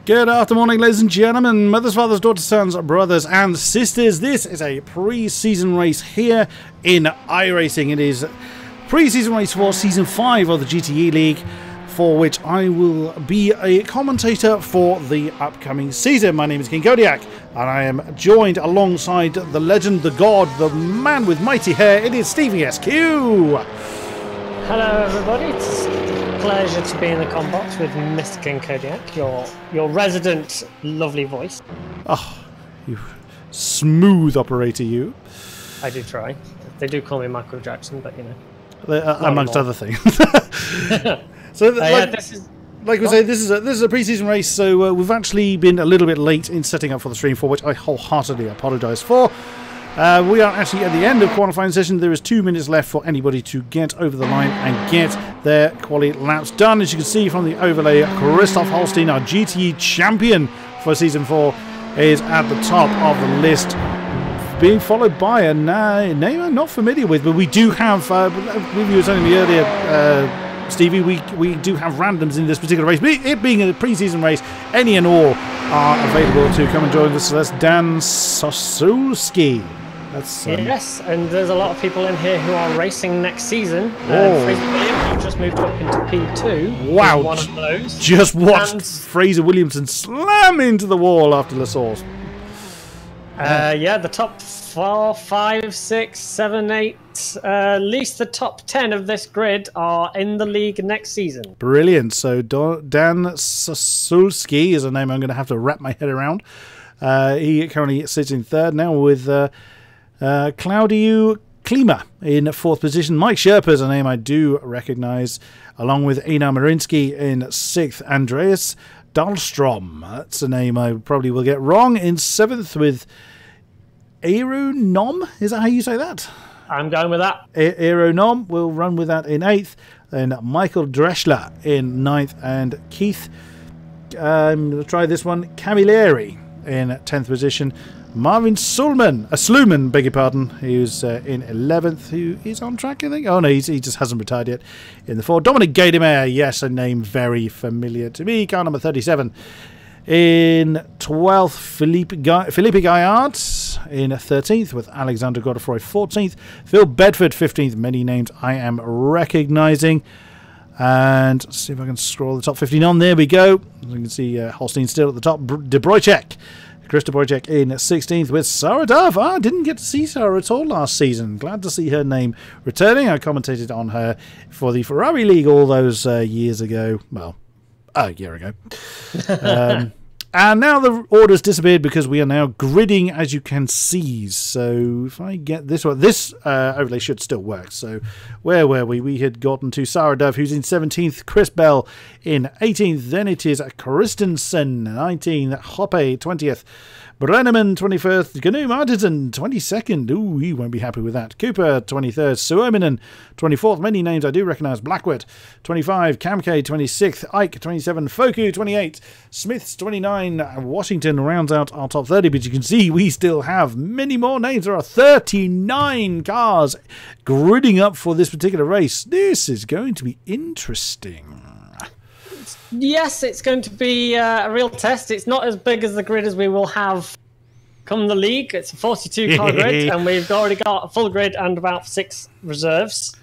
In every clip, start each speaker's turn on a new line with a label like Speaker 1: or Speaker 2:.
Speaker 1: Good afternoon, ladies and gentlemen, mothers, fathers, daughters, sons, brothers and sisters. This is a pre-season race here in iRacing. It is pre-season race for Season 5 of the GTE League, for which I will be a commentator for the upcoming season. My name is King-Kodiak, and I am joined alongside the legend, the god, the man with mighty hair. It is StevieSQ.
Speaker 2: Hello everybody, it's a pleasure to be in the combox with Mr. King-Kodiak, your resident lovely voice.
Speaker 1: Oh, you smooth operator, you.
Speaker 2: I do try. They do call me Michael Jackson, but you know.
Speaker 1: Amongst other things. So, like we say, this is a pre-season race, so we've actually been a little bit late in setting up for the stream, for which I wholeheartedly apologise for. We are actually at the end of qualifying session. There is 2 minutes left for anybody to get over the line and get their quali laps done. As you can see from the overlay, Christoph Holstein, our GTE champion for Season 4, is at the top of the list, being followed by a name I'm not familiar with, but we do have, I believe you were telling me earlier, Stevie, we do have randoms in this particular race. But it being a pre-season race, any and all are available to come and join us. So that's Dan Sosulski.
Speaker 2: Yes, and there's a lot of people in here who are racing next season. Fraser Williams, who just moved up into P2.
Speaker 1: Wow,
Speaker 2: one of those.
Speaker 1: Just watched Fraser Williamson slam into the wall after La Source.
Speaker 2: Yeah, the top 4, 5, 6, 7, 8, at least the top 10 of this grid are in the league next season. Brilliant.
Speaker 1: So Dan Sosulski is a name I'm going to have to wrap my head around. He currently sits in third now with Claudiu Klima in 4th position. Mike Sherpa is a name I do recognise, along with Einar Marinsky in 6th. Andreas Dahlstrom, that's a name I probably will get wrong, in 7th with Aero Nom. Is that how you say that?
Speaker 2: I'm going with that.
Speaker 1: Aero Nom will run with that in 8th. Then Michael Dreschler in 9th. And Keith, I'm going to try this one, Camilleri in 10th position. Marvin Sluman, beg your pardon, who's in 11th, who is on track, I think. Oh no, he just hasn't retired yet. In the 4th, Dominic Gaidemeyer, yes, a name very familiar to me, car number 37. In 12th, Felipe Gaillard in 13th, with Alexander Godefroy 14th. Phil Bedford 15th, many names I am recognising. And let's see if I can scroll the top 15 on. There we go. As you can see, Holstein still at the top. Chris De Bruycek in 16th with Sarah Duff. I didn't get to see Sarah at all last season. Glad to see her name returning. I commentated on her for the Ferrari League all those years ago. Well, a year ago. And now the order's disappeared because we are now gridding, as you can see. So if I get this one, this overlay should still work. So where were we? We had gotten to Sarah Dove, who's in 17th, Chris Bell in 18th. Then it is Christensen, 19th, Hoppe, 20th. Brenneman, 21st. Gnu Martinson, 22nd. Ooh, he won't be happy with that. Cooper, 23rd. Suominen, 24th. Many names I do recognise. Blackwood, 25. Kamke, 26th. Ike, 27. Foku, 28. Smiths, 29. Washington rounds out our top 30. But you can see we still have many more names. There are 39 cars gridding up for this particular race. This is going to be interesting.
Speaker 2: Yes, it's going to be a real test. It's not as big as the grid as we will have come the league. It's a 42-car grid, and we've already got a full grid and about 6 reserves.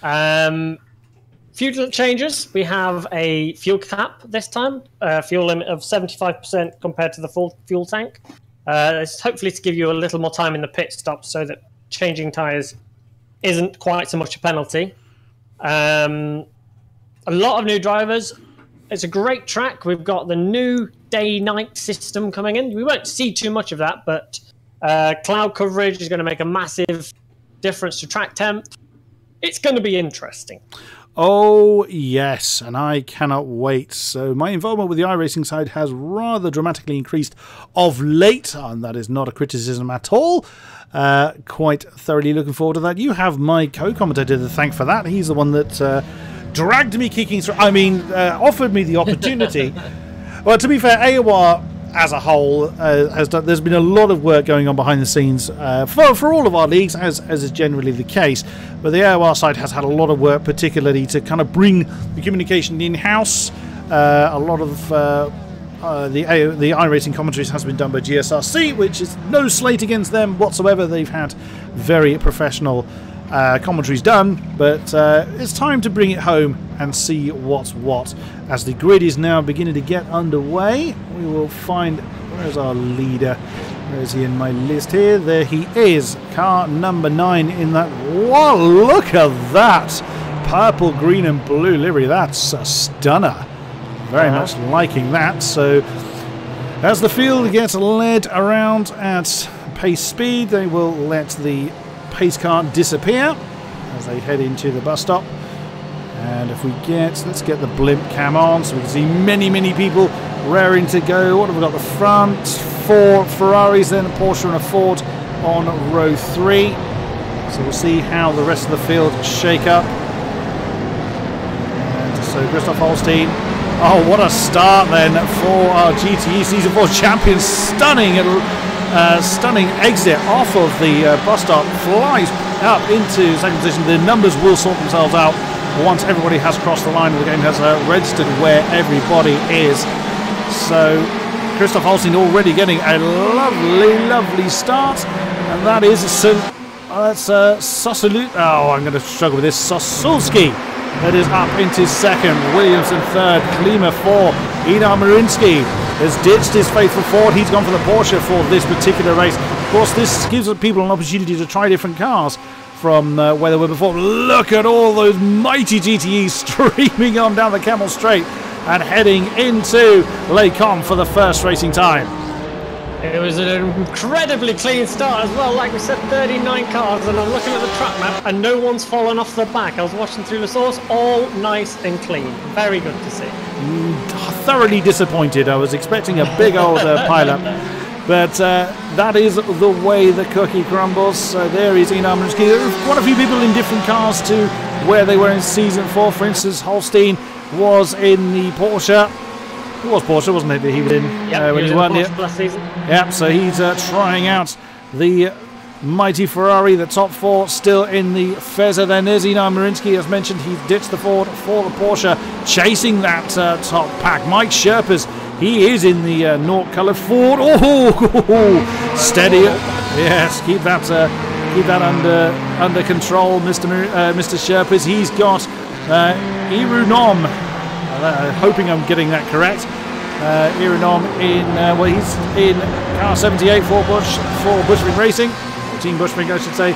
Speaker 2: Few changes. We have a fuel cap this time, a fuel limit of 75% compared to the full fuel tank. It's hopefully to give you a little more time in the pit stop so that changing tyres isn't quite so much a penalty. A lot of new drivers. It's a great track. We've got the new day-night system coming in. We won't see too much of that, but cloud coverage is going to make a massive difference to track temp. It's going to be interesting.
Speaker 1: Oh, yes, and I cannot wait. So my involvement with the iRacing side has rather dramatically increased of late, and that is not a criticism at all. Quite thoroughly looking forward to that. You have my co-commentator to thank for that. He's the one that dragged me kicking through. I mean, offered me the opportunity. Well, to be fair, AOR as a whole has done. There's been a lot of work going on behind the scenes for all of our leagues, as is generally the case. But the AOR side has had a lot of work, particularly to kind of bring the communication in house. A lot of the iRacing commentaries has been done by GSRC, which is no slate against them whatsoever. They've had very professional commentaries done, but it's time to bring it home and see what's what. As the grid is now beginning to get underway, we will find, where's our leader? Where is he in my list here? There he is, car number 9 in that. Whoa, look at that! Purple, green and blue livery. That's a stunner. Very much liking that. So as the field gets led around at pace speed, they will let the pace car disappear as they head into the bus stop. And if we let's get the blimp cam on so we can see many people raring to go. What have we got? The front 4 Ferraris, then a Porsche and a Ford on row 3. So we'll see how the rest of the field shake up. And so Christoph Holstein. Oh, what a start then for our GTE Season 4 champions. Stunning exit off of the bus stop. Flies up into second position. The numbers will sort themselves out once everybody has crossed the line and the game has registered where everybody is. So Christoph Holstein already getting a lovely start. And that is Sosulski. Oh, I'm going to struggle with this. Sosulski. That is up into second. Williamson third. Klima 4. Einar Marinsky has ditched his faithful Ford. He's gone for the Porsche for this particular race. Of course, this gives people an opportunity to try different cars from where they were before. Look at all those mighty GTEs streaming on down the Camel Straight and heading into Les Combes for the first racing time.
Speaker 2: It was an incredibly clean start as well. Like we said, 39 cars, and I'm looking at the track map and no one's fallen off the back. I was watching through the source, all nice and clean. Very good to see.
Speaker 1: Thoroughly disappointed. I was expecting a big old pile-up. But that is the way the cookie crumbles. So there is Einar Marinsky. There are quite a few people in different cars to where they were in Season 4. For instance, Holstein was in the Porsche. It was Porsche, wasn't it? He was in when he weren't here
Speaker 2: last season.
Speaker 1: Yeah, so he's trying out the mighty Ferrari. The top 4 still in the Fezzer. Then there's Einar Marinsky, as mentioned. He's ditched the Ford for the Porsche, chasing that top pack. Mike Sherpas, he is in the Naught coloured Ford. Oh, steady. Yes, keep that under control, Mr. Sherpas. He's got Irunom. Hoping I'm getting that correct. Irunom in he's in car 78 for Bushwick Racing, Team Bushwick, I should say.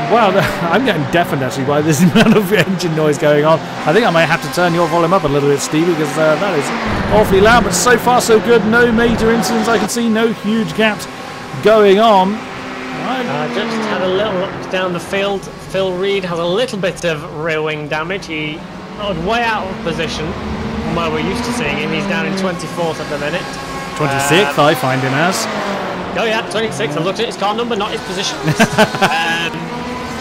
Speaker 1: Wow, I'm getting deafened actually by this amount of engine noise going on. I think I might have to turn your volume up a little bit, Stevie, because that is awfully loud. But so far so good. No major incidents I can see. No huge gaps going on.
Speaker 2: Just had a little look down the field. Phil Reed has a little bit of rear wing damage. He way out of position from where we're used to seeing him. He's down in 24th at the minute.
Speaker 1: 26th, I find him as.
Speaker 2: Oh yeah, 26th. I've looked at his car number, not his position.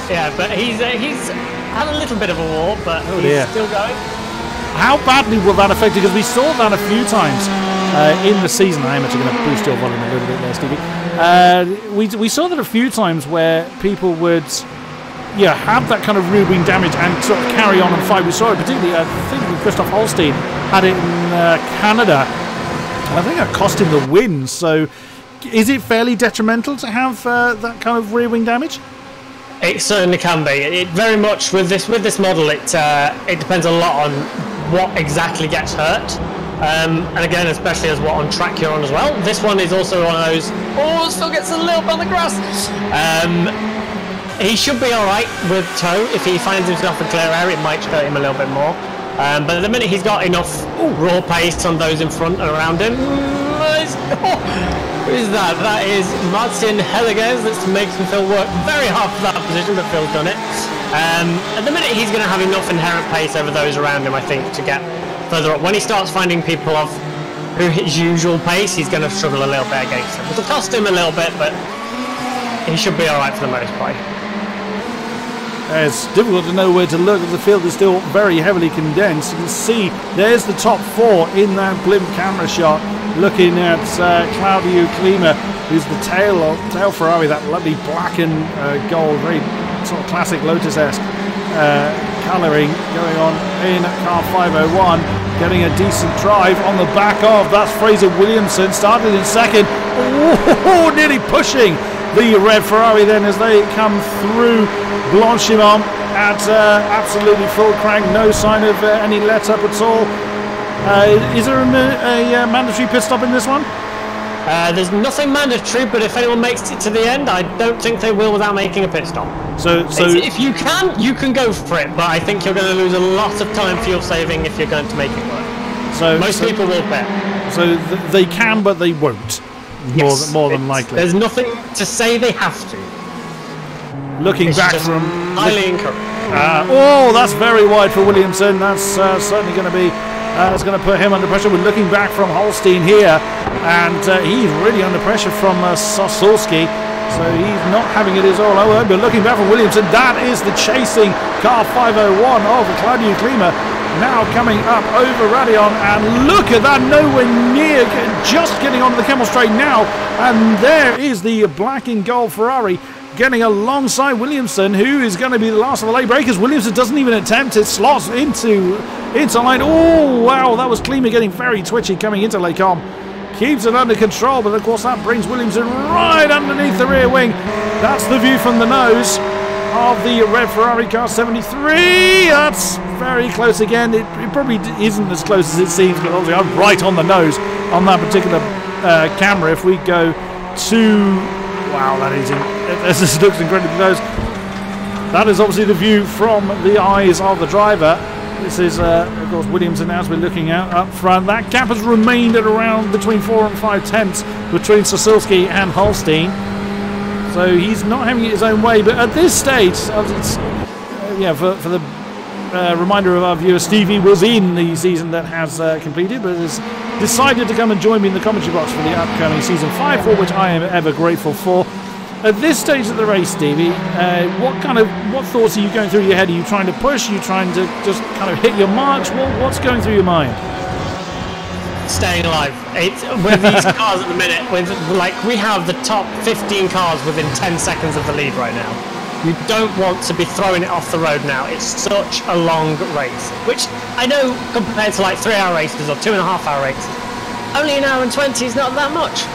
Speaker 2: Yeah, but he's had a little bit of a war, but he's still going.
Speaker 1: How badly will that affect it? Because we saw that a few times in the season. I am actually going to boost your volume a little bit there, Stevie. We saw that a few times where people would have that kind of rear wing damage and sort of carry on and fight. We saw it particularly, I think Christoph Holstein had it in Canada. I think that cost him the win. So is it fairly detrimental to have that kind of rear wing damage?
Speaker 2: It certainly can be. It very much with this model. It depends a lot on what exactly gets hurt. And again, especially as what on track you're on as well. This one is also one of those, still gets a little bit on the grass. He should be alright with toe. If he finds himself in clear air, it might hurt him a little bit more. But at the minute he's got enough raw pace on those in front and around him. Who is that? That is Martin Helliges. That's making Phil work very hard for that position, but Phil's done it. At the minute he's going to have enough inherent pace over those around him, I think, to get further up. When he starts finding people of his usual pace, he's going to struggle a little bit against them. It'll cost him a little bit, but he should be alright for the most part.
Speaker 1: It's difficult to know where to look. The field is still very heavily condensed. You can see there's the top 4 in that blimp camera shot, looking at Claudio Klima, who's the tail Ferrari, that lovely black and gold, very sort of classic Lotus-esque colouring going on in car 501, getting a decent drive on the back of. That's Fraser Williamson, started in second. Oh, nearly pushing the red Ferrari then as they come through Blanchimont at absolutely full crank, no sign of any let up at all. Is there a mandatory pit stop in this one?
Speaker 2: There's nothing mandatory, but if anyone makes it to the end, I don't think they will without making a pit stop. So if you can go for it, but I think you're going to lose a lot of time fuel saving if you're going to make it work. So most people will bet. So
Speaker 1: they can, but they won't.
Speaker 2: Yes,
Speaker 1: more than likely.
Speaker 2: There's nothing to say they have to.
Speaker 1: Looking back from
Speaker 2: highly encouraged.
Speaker 1: Oh, that's very wide for Williamson. That's certainly going to be. That's going to put him under pressure. We're looking back from Holstein here, and he's really under pressure from Sosulski. So he's not having it his all over. But looking back from Williamson, that is the chasing car 501 of Claudio Klima. Now coming up over Radion, and look at that, nowhere near, just getting onto the Kemmel Straight now. And there is the black and gold Ferrari getting alongside Williamson, who is going to be the last of the late breakers. Williamson doesn't even attempt it, slots into line. Oh, wow, that was Klima getting very twitchy coming into Les Combes. Keeps it under control, but of course that brings Williamson right underneath the rear wing. That's the view from the nose of the red Ferrari car 73. That's very close again. It probably isn't as close as it seems, but obviously I'm right on the nose on that particular camera. If we go to... Wow, this looks incredibly close. That is obviously the view from the eyes of the driver. This is, of course, Williamson as we're looking out up front. That gap has remained at around between 4 and 5 tenths between Sosulski and Holstein. So he's not having it his own way. But at this stage, for the reminder of our viewers, Stevie was in the season that has completed, but has decided to come and join me in the commentary box for the upcoming season 5, for which I am ever grateful for. At this stage of the race, Stevie, what thoughts are you going through your head? Are you trying to push? Are you trying to just kind of hit your marks? What's going through your mind?
Speaker 2: Staying alive. With these cars at the minute, we have the top 15 cars within 10 seconds of the lead right now. You don't want to be throwing it off the road now. It's such a long race, which I know compared to like 3-hour races or 2.5-hour races, only an hour and 20 is not that much.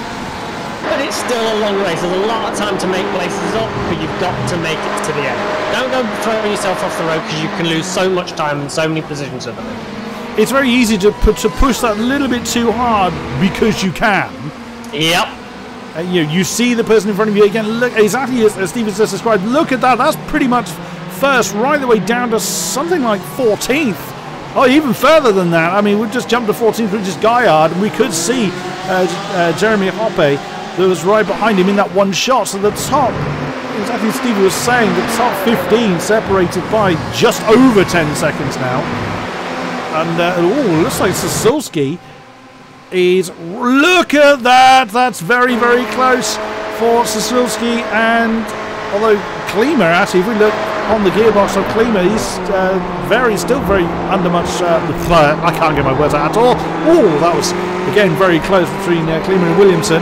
Speaker 2: But it's still a long race. There's a lot of time to make places up, but you've got to make it to the end. Don't go throwing yourself off the road because you can lose so much time and so many positions at the minute.
Speaker 1: It's very easy to push that a little bit too hard because you can.
Speaker 2: Yep.
Speaker 1: You see the person in front of you again. Look, exactly as Stephen's just described. Look at that. That's pretty much first, right the way down to something like 14th. Oh, even further than that. I mean, we've just jumped to 14th, which is Gaillard, and we could see Jeremy Hoppe, that was right behind him in that one shot. So the top, exactly as Stevie was saying, the top 15 separated by just over 10 seconds now. And looks like Sosulski is, look at that, that's very, very close for Sosulski. And although Klima, actually, if we look on the gearbox of Klima, he's still very under much, I can't get my words out at all. Oh, that was, again, very close between Klima and Williamson.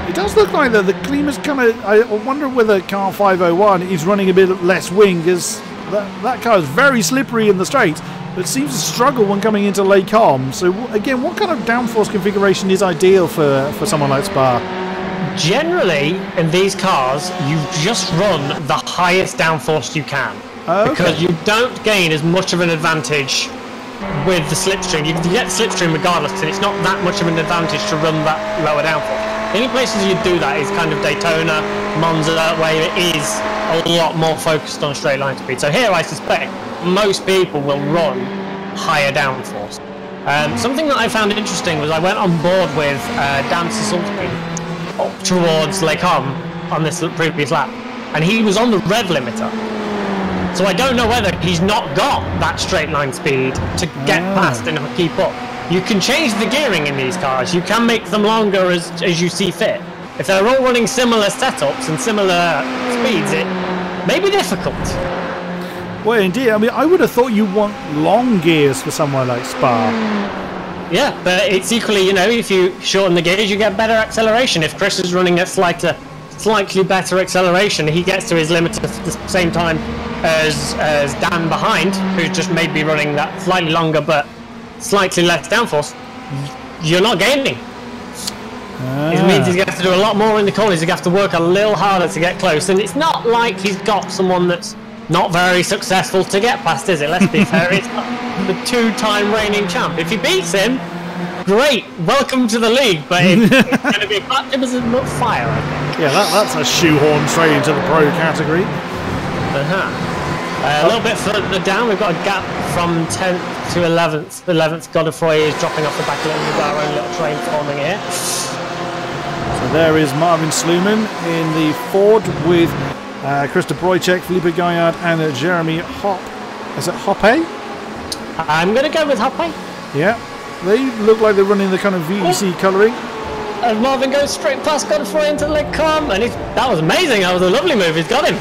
Speaker 1: It does look like that the Klima's kind of, I wonder whether car 501 is running a bit less wing, because that car is very slippery in the straight, but seems to struggle when coming into Les Combes. So again, what kind of downforce configuration is ideal for someone like Spa?
Speaker 2: Generally, in these cars, you just run the highest downforce you can. Okay. Because you don't gain as much of an advantage with the slipstream. You get the slipstream regardless, and it's not that much of an advantage to run that lower downforce. The only places you do that is kind of Daytona, Monza, where it is a lot more focused on straight line speed. So here I suspect most people will run higher downforce. Something that I found interesting was I went on board with Dan Sosulski up towards Les Combes on this previous lap, and he was on the rev limiter. So I don't know whether he's not got that straight line speed to get past and keep up. You can change the gearing in these cars. You can make them longer as you see fit. If they're all running similar setups and similar speeds, it may be difficult.
Speaker 1: Well, indeed. I mean, I would have thought you want long gears for somewhere like Spa.
Speaker 2: Yeah, but it's equally, if you shorten the gears, you get better acceleration. If Chris is running at slightly better acceleration, he gets to his limit at the same time as Dan behind, who's just maybe running that slightly longer but slightly less downforce, you're not gaining. It means he's going to have to do a lot more in the corners. He's going to have to work a little harder to get close. And it's not like he's got someone that's not very successful to get past, is it? Let's be fair. It's the two-time reigning champ. If he beats him, great. Welcome to the league. But it's going to be a baptism of fire, I think.
Speaker 1: Yeah, that's a shoehorn straight into the pro category.
Speaker 2: A little bit further down, we've got a gap from 10th to 11th. 11th, Godefroy is dropping off the back a little. We've got our own little train forming here.
Speaker 1: So there is Marvin Sluman in the Ford with Krista Brojcek, Felipe Gaillard and Jeremy Hoppe. Is it Hoppe?
Speaker 2: I'm going to go with Hoppe.
Speaker 1: Yeah, they look like they're running the kind of VEC colouring.
Speaker 2: And Marvin goes straight past Godefroy into the leg calm, and that was amazing. That was a lovely move. He's got him.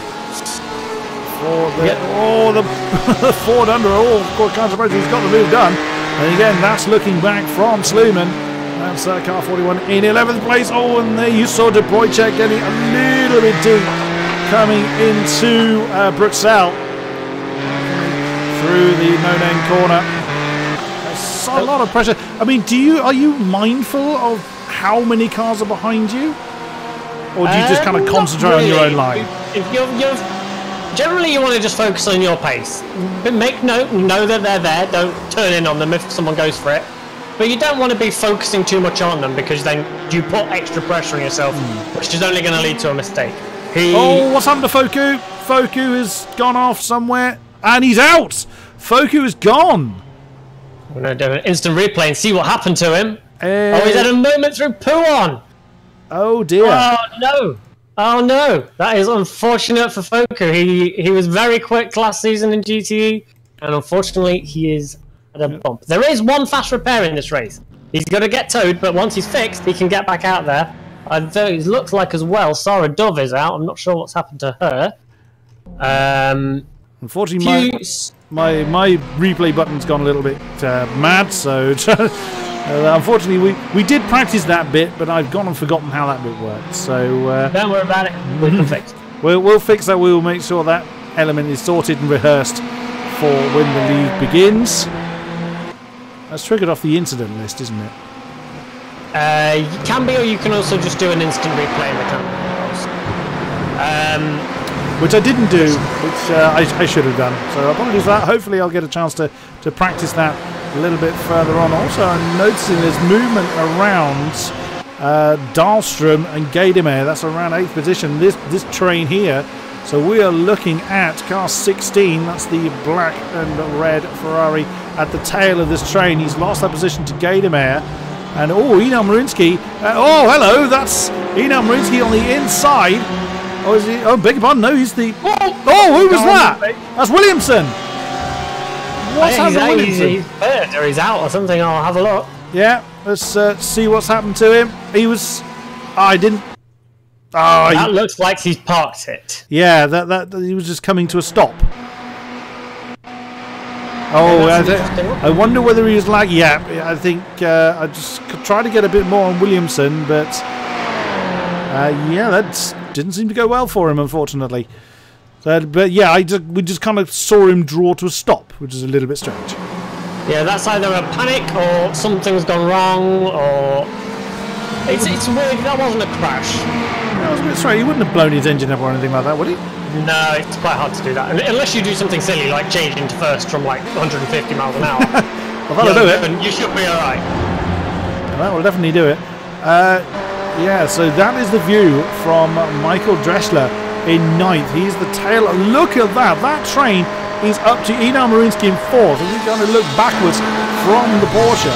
Speaker 1: The Ford under. Can't surprise he's got the move done. And again, that's looking back from Sluman. That's car 41 in 11th place. Oh, and there you saw De Bruycheck getting a little bit deep, coming into Bruxelles through the no-name corner. There's a lot of pressure. I mean, are you mindful of how many cars are behind you, or do you just kind of concentrate on your own line?
Speaker 2: Generally, you want to just focus on your pace. But make note, know that they're there. Don't turn in on them if someone goes for it. But you don't want to be focusing too much on them, because then you put extra pressure on yourself, which is only going to lead to a mistake.
Speaker 1: What's happened to Foku? Foku has gone off somewhere, and he's out. Foku is gone.
Speaker 2: We're going to do an instant replay and see what happened to him. He's had a moment through Pouon.
Speaker 1: Oh dear.
Speaker 2: Oh no. Oh no. That is unfortunate for Foku. He was very quick last season in GTE, and unfortunately he is at a bump. There is one fast repair in this race. He's going to get towed, but once he's fixed, he can get back out there. It looks like as well Sarah Dove is out. I'm not sure what's happened to her.
Speaker 1: Unfortunately, my replay button's gone a little bit mad, so unfortunately we did practice that bit, but I've gone and forgotten how that bit worked. So
Speaker 2: don't worry about it. We can fix it.
Speaker 1: We'll fix that. We'll make sure that element is sorted and rehearsed for when the league begins. That's triggered off the incident list, isn't it?
Speaker 2: You can be, or you can also just do an instant replay in the camera.
Speaker 1: Which I didn't do, which I should have done. So apologies for that. Hopefully I'll get a chance to practice that a little bit further on. Also, I'm noticing there's movement around Dahlstrom and Gaydemeyer. That's around 8th position. This train here. So we are looking at car 16. That's the black and red Ferrari at the tail of this train. He's lost that position to Gaydemeyer. And Enel Marinsky. Hello. That's Enel Marinsky on the inside. Oh, is he? Oh, beg your pardon. No, he's the. Oh, who was that? That's Williamson. What's happened to Williamson?
Speaker 2: He's hurt or he's out or something. I'll have a look.
Speaker 1: Yeah, let's see what's happened to him. He was. I didn't.
Speaker 2: That looks like he's parked it.
Speaker 1: Yeah, that he was just coming to a stop. I wonder whether he was like. Yeah, I think I just tried to get a bit more on Williamson, but yeah, that didn't seem to go well for him, unfortunately. But yeah, we just kind of saw him draw to a stop, which is a little bit strange.
Speaker 2: Yeah, that's either a panic or something's gone wrong, or it's weird. That wasn't a crash.
Speaker 1: That was a bit strange. He wouldn't have blown his engine up or anything like that, would he?
Speaker 2: No, it's quite hard to do that. Unless you do something silly like changing to first from like 150 miles an hour.
Speaker 1: Well, that'll do it.
Speaker 2: You should be alright.
Speaker 1: That will definitely do it. Yeah, so that is the view from Michael Dreschler in 9th. He's the tail. Look at that. That train is up to Enel Marinsky in 4th. And we're going to look backwards from the Porsche.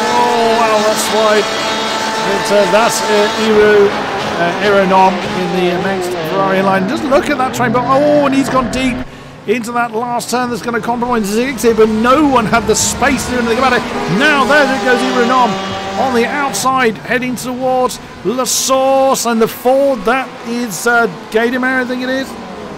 Speaker 1: Oh, wow, that's wide. That's Aeronom in the next Ferrari line. Just look at that train. But and he's gone deep into that last turn that's going to compromise Ziggs here, but no one had the space to do anything about it. Now there goes Aeronom on the outside, heading towards La Source, and the Ford, that is Gaydemeyer, I think it is.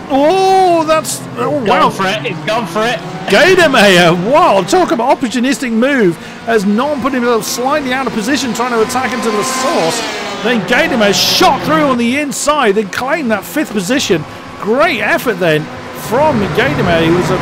Speaker 1: Oh, that's... Oh, wow.
Speaker 2: He's gone for it.
Speaker 1: Gaydemeyer, wow, talk about opportunistic move, as Nom put himself slightly out of position trying to attack into La Source. Then Gaydemeyer shot through on the inside and claimed that 5th position. Great effort then from Gadamer, who's a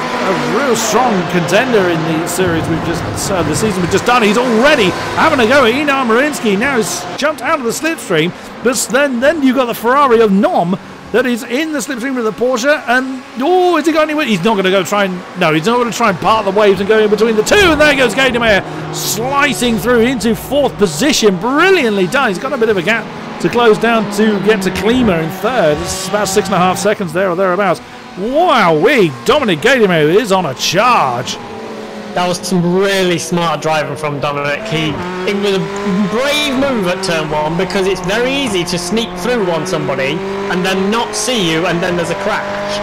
Speaker 1: real strong contender in the series the season we've just done. He's already having a go at Einar Marinsky. Now he's jumped out of the slipstream, but then you've got the Ferrari of Nom that is in the slipstream with the Porsche, and has he got anywhere? He's not going to go try and he's not going to try and part the waves and go in between the two. And there goes Gadamer, slicing through into fourth position. Brilliantly done. He's got a bit of a gap to close down to get to Klima in third. It's about 6.5 seconds there or thereabouts. Wow-wee, Dominic Gadamer is on a charge.
Speaker 2: That was some really smart driving from Dominic. It was a brave move at turn 1 because it's very easy to sneak through on somebody and then not see you, and then there's a crash.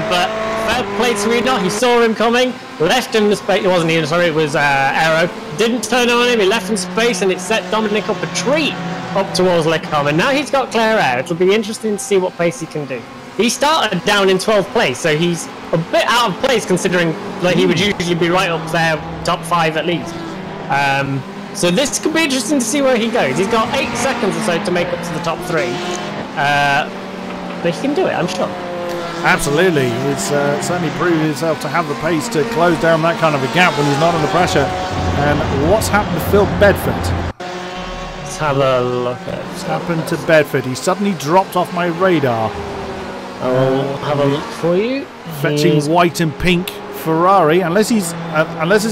Speaker 2: But fair play to Einar. He saw him coming, left him the space. It wasn't Einar, sorry, it was Aero. Didn't turn on him, he left him space, and it set Dominic up a treat up towards Lecom. And now he's got clear air. It'll be interesting to see what pace he can do. He started down in 12th place, so he's a bit out of place considering like he would usually be right up there, top 5 at least. So this could be interesting to see where he goes. He's got 8 seconds or so to make up to the top 3. But he can do it, I'm sure.
Speaker 1: Absolutely. It's certainly proved himself to have the pace to close down that kind of a gap when he's not under pressure. And what's happened to Phil Bedford?
Speaker 2: Let's have a look at
Speaker 1: what's happened to Bedford. He suddenly dropped off my radar.
Speaker 2: I'll have a look for you.
Speaker 1: Fetching white and pink Ferrari, unless it's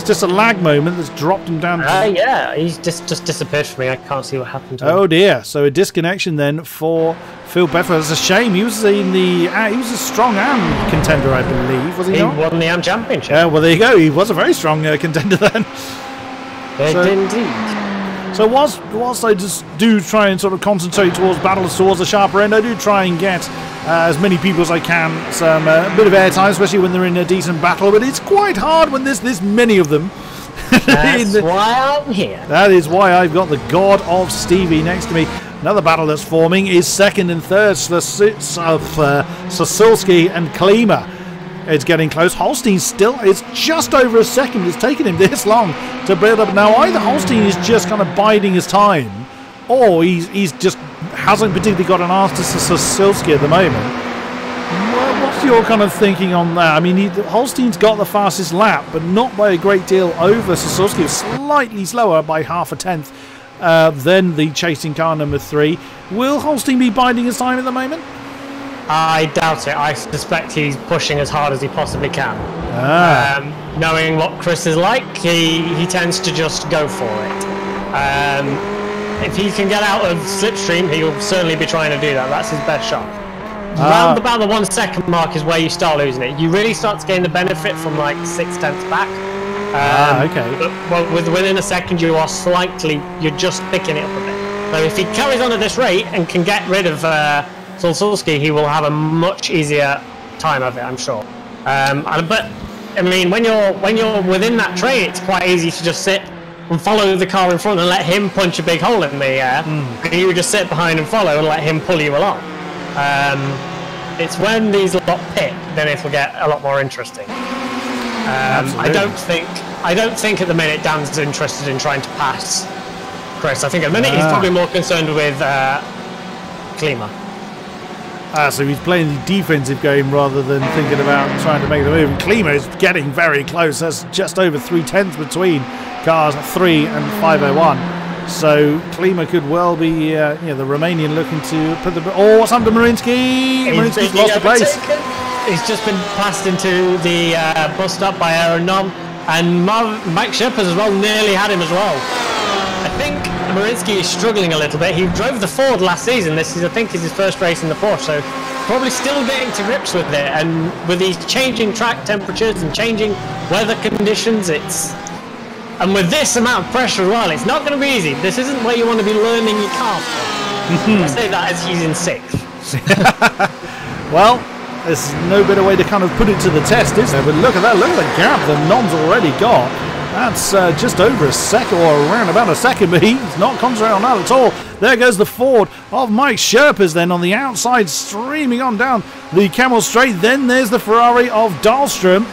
Speaker 1: just a lag moment that's dropped him down.
Speaker 2: Yeah, he's just disappeared from me. I can't see what happened to him.
Speaker 1: Oh dear! So a disconnection then for Phil Bedford. It's a shame. He was he was a strong AM contender, I believe. Was he not?
Speaker 2: He won the AM championship.
Speaker 1: Yeah. Well, there you go. He was a very strong contender then.
Speaker 2: Indeed.
Speaker 1: So whilst I just do try and sort of concentrate towards battles towards the sharper end, I do try and get as many people as I can some bit of airtime, especially when they're in a decent battle. But it's quite hard when there's this many of them.
Speaker 2: That's why I'm here.
Speaker 1: That is why I've got the God of Stevie next to me. Another battle that's forming is second and third, Sasulski and Klima. It's getting close. Holstein still is just over a second. It's taken him this long to build up. Now either Holstein is just kind of biding his time, or he's just hasn't particularly got an answer to Sasulski at the moment. Well, what's your kind of thinking on that? I mean, Holstein's got the fastest lap, but not by a great deal over Sasulski. Slightly slower by half a tenth than the chasing car number 3. Will Holstein be biding his time at the moment?
Speaker 2: I doubt it. I suspect he's pushing as hard as he possibly can. Knowing what Chris is like, he tends to just go for it. If he can get out of slipstream, he'll certainly be trying to do that. That's his best shot. Round about the 1 second mark is where you start losing it. You really start to gain the benefit from like 6 tenths back.
Speaker 1: Okay.
Speaker 2: But within a second, you're just picking it up a bit. So if he carries on at this rate and can get rid of Sasulski, he will have a much easier time of it, I'm sure. But I mean, when you're within that train, it's quite easy to just sit and follow the car in front and let him punch a big hole in the air, and you would just sit behind and follow and let him pull you along. It's when these lot pit, then it'll get a lot more interesting. I don't think at the minute Dan's interested in trying to pass Chris. I think at the minute he's probably more concerned with Klima.
Speaker 1: So he's playing the defensive game rather than thinking about trying to make the move. And Klima is getting very close. That's just over 3 tenths between cars 3 and 501. So Klima could well be the Romanian looking to put the... Oh, what's happened to Marinsky? Marinsky's lost the place.
Speaker 2: He's just been passed into the bus stop by Aeronom, and Mike Shepherd as well nearly had him as well. I think Marinsky is struggling a little bit. He drove the Ford last season. This is, I think, his first race in the Porsche, so probably still getting to grips with it. And with these changing track temperatures and changing weather conditions, and with this amount of pressure as well, it's not going to be easy. This isn't where you want to be learning your car from. I say that as he's in 6th.
Speaker 1: Well, there's no better way to kind of put it to the test, is there? But look at that. Look at the gap that Nom's already got. That's just over a second, or around about a second, but he's not concentrating on that at all. There goes the Ford of Mike Sherpas then on the outside, streaming on down the Camel Straight. Then there's the Ferrari of Dahlstrom.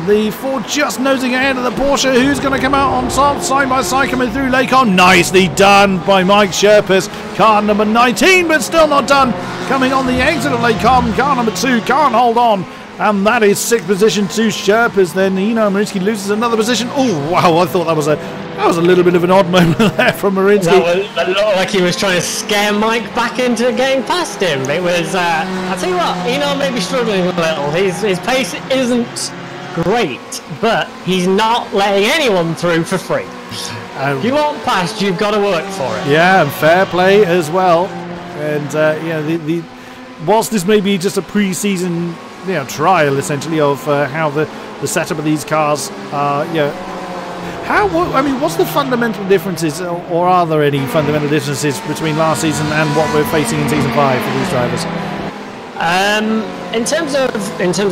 Speaker 1: The Ford just nosing ahead of the Porsche. Who's going to come out on top, side by side, coming through Lakon? Nicely done by Mike Sherpas. Car number 19, but still not done. Coming on the exit of Lakon. Car number 2 can't hold on. And that is 6th position to Sherpas. Then Eno Marinsky loses another position. Oh, wow, I thought that was a little bit of an odd moment there from Marinsky.
Speaker 2: That looked like he was trying to scare Mike back into getting past him. It was, I'll tell you what, Eno may be struggling a little. His pace isn't great, but he's not letting anyone through for free. If you want past, you've got to work for it.
Speaker 1: Yeah, and fair play as well. And yeah, whilst this may be just a pre-season trial essentially of how the setup of these cars are, what's the fundamental differences, or are there any fundamental differences between last season and what we're facing in season 5 for these drivers?
Speaker 2: In terms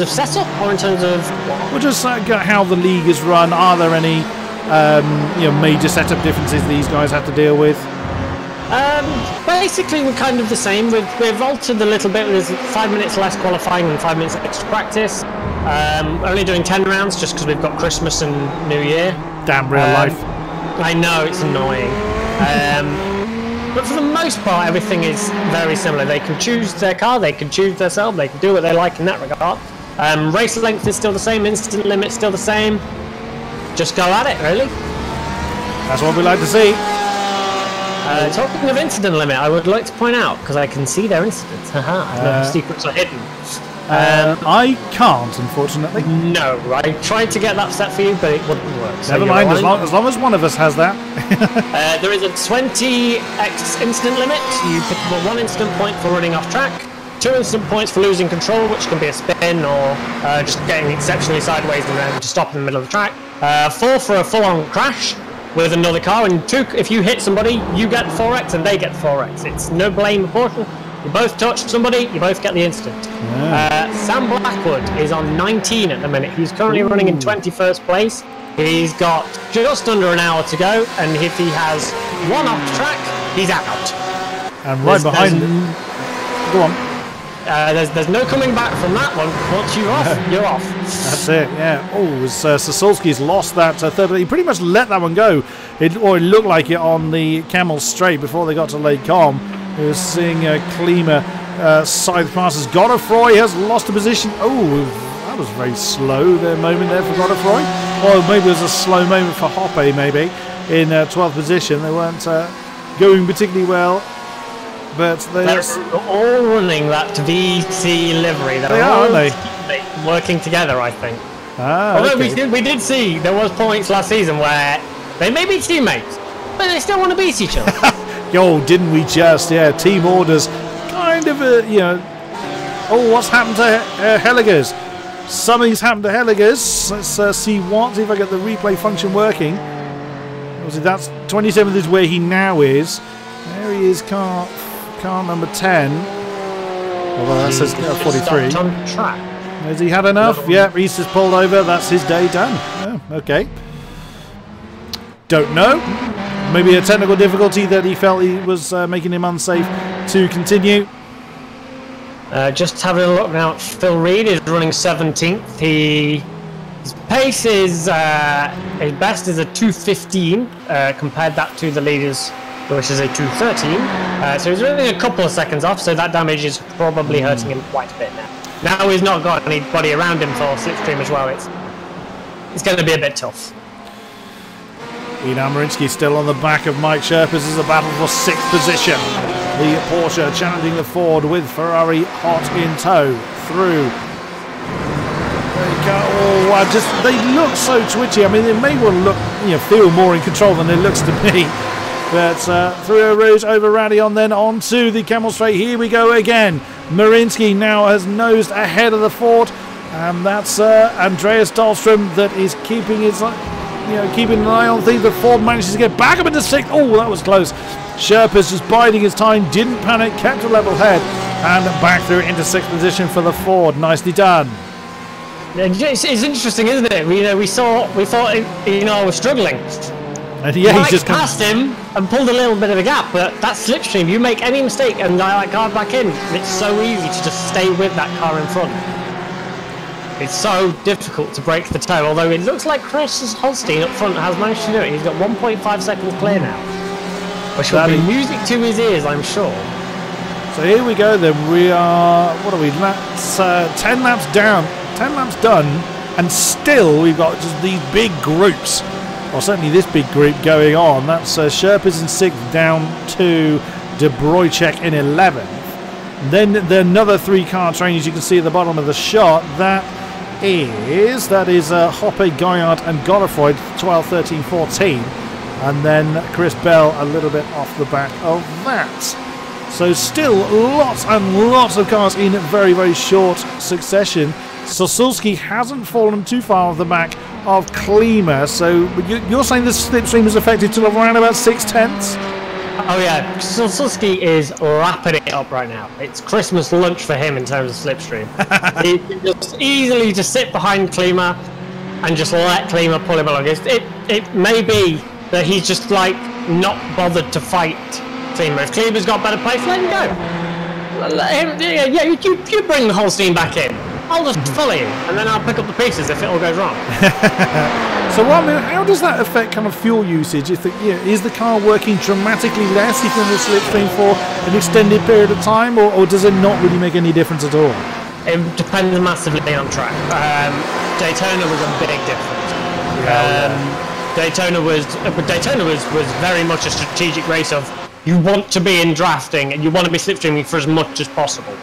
Speaker 2: of setup, or in terms of
Speaker 1: well, just how the league is run. Are there any major setup differences these guys have to deal with?
Speaker 2: Basically, we're kind of the same. We've altered a little bit. There's 5 minutes less qualifying and 5 minutes extra practice. We're only doing 10 rounds just because we've got Christmas and New Year.
Speaker 1: Damn real life.
Speaker 2: I know, it's annoying. But for the most part, everything is very similar. They can choose their car, they can choose their setup, they can do what they like in that regard. Race length is still the same, instant limit still the same. Just go at it, really.
Speaker 1: That's what we like to see.
Speaker 2: Talking of incident limit, I would like to point out, because I can see their incidents. Haha, no secrets are hidden.
Speaker 1: I can't, unfortunately.
Speaker 2: No, I tried to get that set for you, but it wouldn't work. So
Speaker 1: never mind, as long as one of us has that.
Speaker 2: There is a 20x incident limit. You pick up 1 incident point for running off track, 2 incident points for losing control, which can be a spin or just getting exceptionally sideways and then to stop in the middle of the track. 4 for a full-on crash with another car, and 2 if you hit somebody, you get 4x and they get 4x. It's no blame apportion. You both touch somebody, you both get the incident. Yeah. Sam Blackwood is on 19 at the minute. He's currently running in 21st place. He's got just under an hour to go, and if he has 1 off track, he's out.
Speaker 1: And right behind him, go on.
Speaker 2: There's no coming back from that one. Once you're off, you're off.
Speaker 1: That's it, yeah. Oh, Sasolski's lost that third. He pretty much let that one go. It looked like it on the Camel Straight before they got to Lake Com. We're seeing Klima side passes. Godefroy has lost a position. Oh, that was very slow, the moment there for Godefroy. Or maybe it was a slow moment for Hoppe, maybe, in 12th position. They weren't going particularly well. But they're
Speaker 2: all running that VC livery. They are, aren't they? Working together, I think. Although okay. we did see there was points last season where they may be teammates, but they still want to beat each other.
Speaker 1: Yo, didn't we just? Yeah, team orders. Kind of a, Oh, what's happened to Helligers? Something's happened to Helligers. Let's see what. See if I get the replay function working. Obviously, that's 27th is where he now is. There he is, car number 10. Although that says 43.
Speaker 2: On track.
Speaker 1: Has he had enough? Yeah, he's just pulled over. That's his day done. Yeah, okay. Don't know. Maybe a technical difficulty that he felt he was making him unsafe to continue.
Speaker 2: Just having a look now. Phil Reed is running 17th. His pace is his best is a 2:15. Compared that to the leaders, which is a 2:13. So he's running a couple of seconds off. So that damage is probably hurting him quite a bit now. Now he's not got anybody around him for slipstream as well. It's going to be a bit tough.
Speaker 1: Eno Marinsky still on the back of Mike Sherpas as a battle for 6th position. The Porsche challenging the Ford with Ferrari hot in tow through. They look so twitchy. I mean, they may well look, feel more in control than it looks to me. But through a route over Radion, then onto the Camel Straight. Here we go again. Marinsky now has nosed ahead of the Ford, and that's Andreas Dahlstrom that is keeping his. Keeping an eye on things, but Ford manages to get back up into 6th. Oh, that was close. Sherpas just biding his time, didn't panic, kept a level head, and back through into 6th position for the Ford. Nicely done.
Speaker 2: It's interesting, isn't it? We thought I was struggling.
Speaker 1: And yeah,
Speaker 2: Mike just passed him and pulled a little bit of a gap, but that slipstream, you make any mistake and that car back in, it's so easy to just stay with that car in front. It's so difficult to break the toe, although it looks like Chris Holstein up front has managed to do it. He's got 1.5 seconds clear now, which will be music to his ears, I'm sure.
Speaker 1: So here we go then. We are, what are we, 10 laps down 10 laps done, and still we've got just these big groups, or certainly this big group going on. That's Sherpas in 6th down to De Bruycek in 11th. Then the another 3-car train, as you can see at the bottom of the shot, that is Hoppe, Goyard and Godefroy, 12, 13, 14. And then Chris Bell a little bit off the back of that. So still lots and lots of cars in very, very short succession. Sosulski hasn't fallen too far off the back of Klima. So you're saying the slipstream is affected to around about 6/10?
Speaker 2: Oh yeah, Sosulski is wrapping it up right now. It's Christmas lunch for him in terms of slipstream. He can just easily just sit behind Klima and just let Klima pull him along. It may be that he's just like not bothered to fight Klima. If Klima's got better pace, let him go. Let him, yeah, you bring the whole team back in. I'll just follow you, and then I'll pick up the pieces if it all goes wrong.
Speaker 1: So, how does that affect kind of fuel usage? Is the car working dramatically less if you're in the slipstream for an extended period of time, or does it not really make any difference at all?
Speaker 2: It depends massively on track. Daytona was a big difference. Daytona was very much a strategic race of you want to be in drafting and you want to be slipstreaming for as much as possible.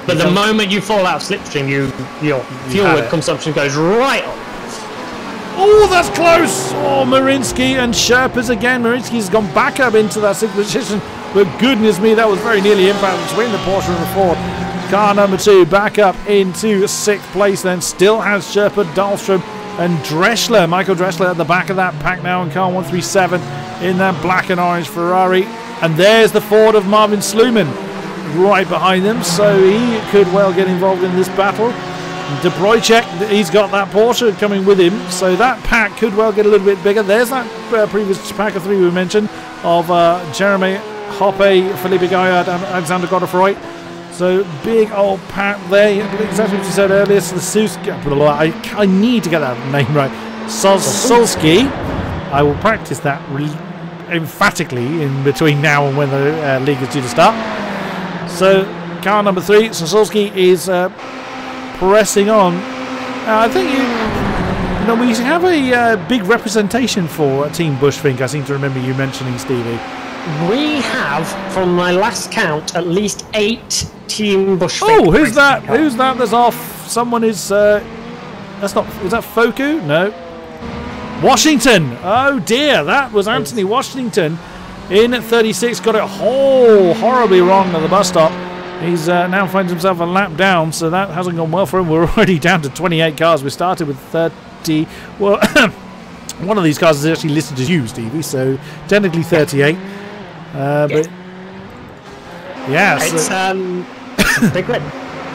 Speaker 2: But the moment you fall out of slipstream, your fuel consumption goes right up.
Speaker 1: Oh, that's close! Oh, Marinsky and Sherpas again. Marinsky's gone back up into that 6th position. But goodness me, that was very nearly impact between the Porsche and the Ford. Car number 2 back up into 6th place then. Still has Sherpa, Dahlstrom and Dreschler. Michael Dreschler at the back of that pack now in car 137 in that black and orange Ferrari. And there's the Ford of Marvin Sluman right behind them, so he could well get involved in this battle. De Bruycek, he's got that Porsche coming with him, so that pack could well get a little bit bigger. There's that previous pack of 3 we mentioned of Jeremy Hoppe, Felipe Goyard and Alexander Godefroy. So big old pack there, exactly what you said earlier. I need to get that name right. Sosulski. I will practice that emphatically in between now and when the league is due to start. So car number 3, Sosulski is pressing on. I think we have a big representation for Team Bushfink. I seem to remember you mentioning, Stevie.
Speaker 2: We have, from my last count, at least 8 Team Bushfink.
Speaker 1: Oh, who's that? Who's that? There's off. Someone is. That's not. Is that Foku? No. Washington. Oh dear, that was Anthony Washington in at 36. Got it horribly wrong at the bus stop. He's now finds himself a lap down, so that hasn't gone well for him. We're already down to 28 cars. We started with 30. Well, one of these cars is actually listed as you, Stevie, so technically 38. But yeah,
Speaker 2: it's a big win.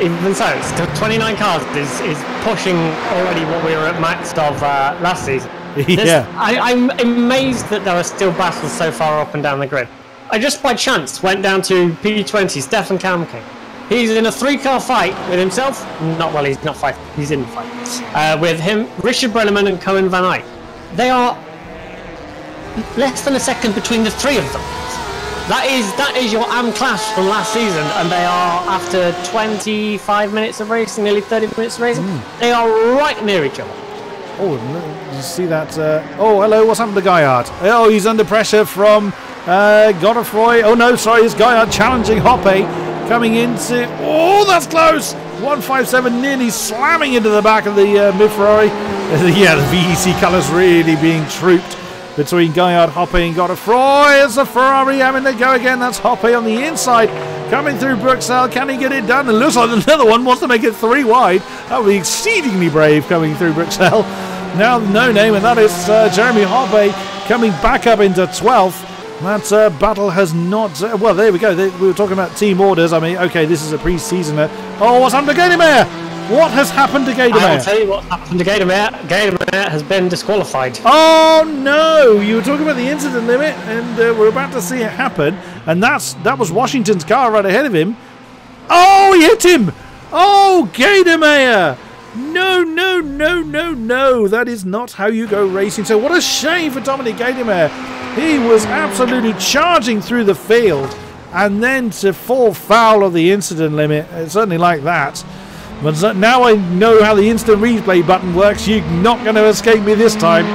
Speaker 2: Even so, still 29 cars is pushing already what we were at max of last season.
Speaker 1: Yeah,
Speaker 2: I'm amazed that there are still battles so far up and down the grid. I just by chance went down to P20, Stefan Kamke. He's in a 3-car fight with himself. He's not fighting. He's in the fight. With him, Richard Brenneman and Cohen Van Eyck. They are less than a second between the 3 of them. That is your AM class from last season, and they are, after 25 minutes of racing, nearly 30 minutes of racing, they are right near each other.
Speaker 1: Oh, you see that? Oh, hello, what's happened to Goyard? Oh, he's under pressure from Godefroy. Oh no, sorry, it's Goyard challenging Hoppe, coming into. Oh, that's close! 157 nearly slamming into the back of the mid Ferrari. Yeah, the VEC colours really being trooped between Goyard, Hoppe and Godefroy. It's a Ferrari having to go again. That's Hoppe on the inside, coming through Bruxelles. Can he get it done? It looks like another one wants to make it 3 wide. That would be exceedingly brave coming through Bruxelles. Now no name, and that is Jeremy Hoppe coming back up into 12th. That battle has not... well, there we go. We were talking about team orders. I mean, okay, this is a pre-season. Oh, what's happened to Gaydemeyer? What has happened to Gaydemeyer?
Speaker 2: I'll tell you what happened to Gaydemeyer. Gaydemeyer has been disqualified.
Speaker 1: Oh, no. You were talking about the incident limit, and we're about to see it happen. And that was Washington's car right ahead of him. Oh, he hit him. Oh, Gaydemeyer. No, no, no, no, no. That is not how you go racing. So what a shame for Dominic Gaydemeyer. He was absolutely charging through the field, and then to fall foul of the incident limit, certainly like that. But now I know how the instant replay button works. You're not going to escape me this time.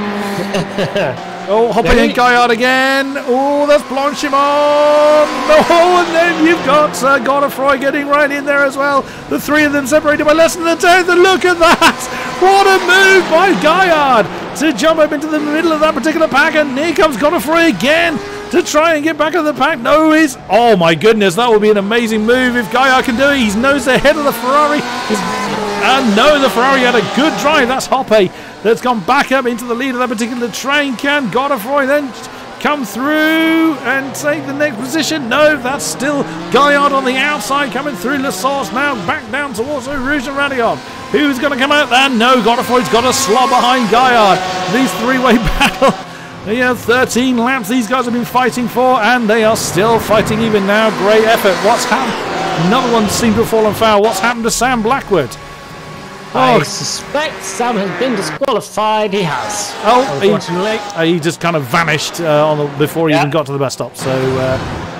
Speaker 1: Oh, hopping in Gaillard again. Oh, that's Blanchimont. Oh, and then you've got Godefroy getting right in there as well. The three of them separated by less than a tenth. And look at that. What a move by Gaillard to jump up into the middle of that particular pack. And here comes Godefroy again to try and get back into the pack. No, oh my goodness, that would be an amazing move if Gaillard can do it. He's nose ahead of the Ferrari. No, the Ferrari had a good drive. That's Hoppe that's gone back up into the lead of that particular train. Can Godefroy then come through and take the next position? No, that's still Gaillard on the outside coming through. Lassource now back down towards Rouge and Radillon. Who's going to come out there? No, Godefroy's got a slot behind Gaillard. These three-way battle. Yeah, 13 laps these guys have been fighting for, and they are still fighting even now. Great effort. What's happened? Another one seemed to have fallen foul. What's happened to Sam Blackwood?
Speaker 2: I suspect Sam has been disqualified. He has.
Speaker 1: Unfortunately. He just kind of vanished before he even got to the bus stop. So,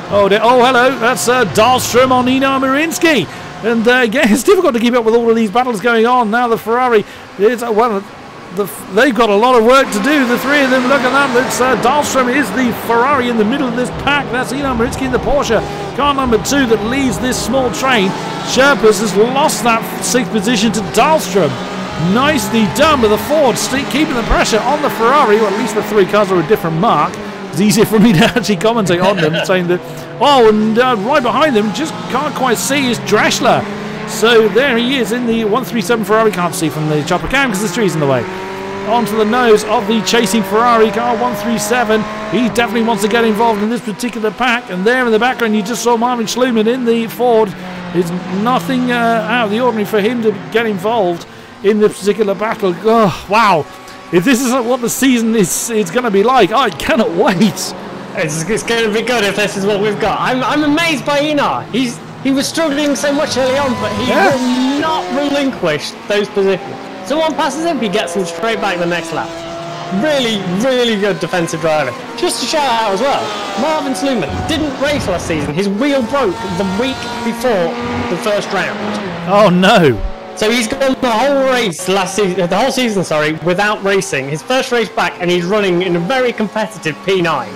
Speaker 1: hello. That's Dahlstrom on Einar Marinsky. And again, it's difficult to keep up with all of these battles going on. Now the Ferrari is, they've got a lot of work to do. The three of them, look at that. It's, Dahlstrom is the Ferrari in the middle of this pack. That's Einar Marinsky in the Porsche. Car number 2 that leads this small train. Sherpas has lost that 6th position to Dahlstrom. Nicely done with the Ford, keeping the pressure on the Ferrari. Well, at least the 3 cars are a different mark. It's easier for me to actually commentate on them, saying that, right behind them, just can't quite see, is Dreschler. So there he is in the 137 Ferrari. Can't see from the chopper cam because the tree's in the way. Onto the nose of the chasing Ferrari car 137. He definitely wants to get involved in this particular pack. And there in the background you just saw Marvin Schlumann in the Ford. It's nothing out of the ordinary for him to get involved in this particular battle. Oh, wow. If this is what the season is going to be like, I cannot wait.
Speaker 2: It's going to be good if this is what we've got. I'm amazed by Einar. He was struggling so much early on, but he will not relinquish those positions. Someone passes him, he gets him straight back the next lap. Really, really good defensive driving. Just to shout out as well, Marvin Schlumann didn't race last season. His wheel broke the week before the first round.
Speaker 1: Oh no!
Speaker 2: So he's gone the whole season, without racing. His first race back, and he's running in a very competitive P9.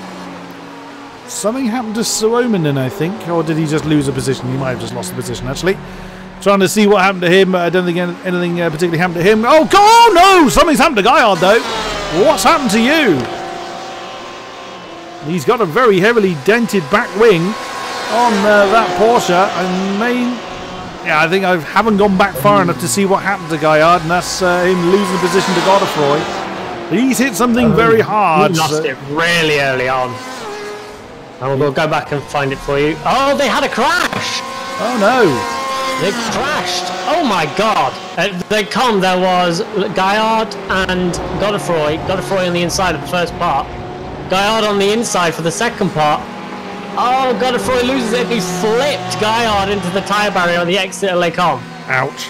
Speaker 1: Something happened to Suominen, I think, or did he just lose a position? He might have just lost the position, actually. Trying to see what happened to him. I don't think anything particularly happened to him. Oh no! Something's happened to Gaillard, though. What's happened to you? He's got a very heavily dented back wing on that Porsche. I think I haven't gone back far enough to see what happened to Gaillard, and that's him losing the position to Godefroy. He's hit something very hard.
Speaker 2: He lost it really early on. We'll go back and find it for you. Oh, they had a crash!
Speaker 1: Oh no!
Speaker 2: They crashed! Oh my god! There was Gaillard and Godefroy. Godefroy on the inside of the first part. Gaillard on the inside for the second part. Oh, Godefroy loses it. He flipped Gaillard into the tyre barrier on the exit of Les Combes.
Speaker 1: Ouch.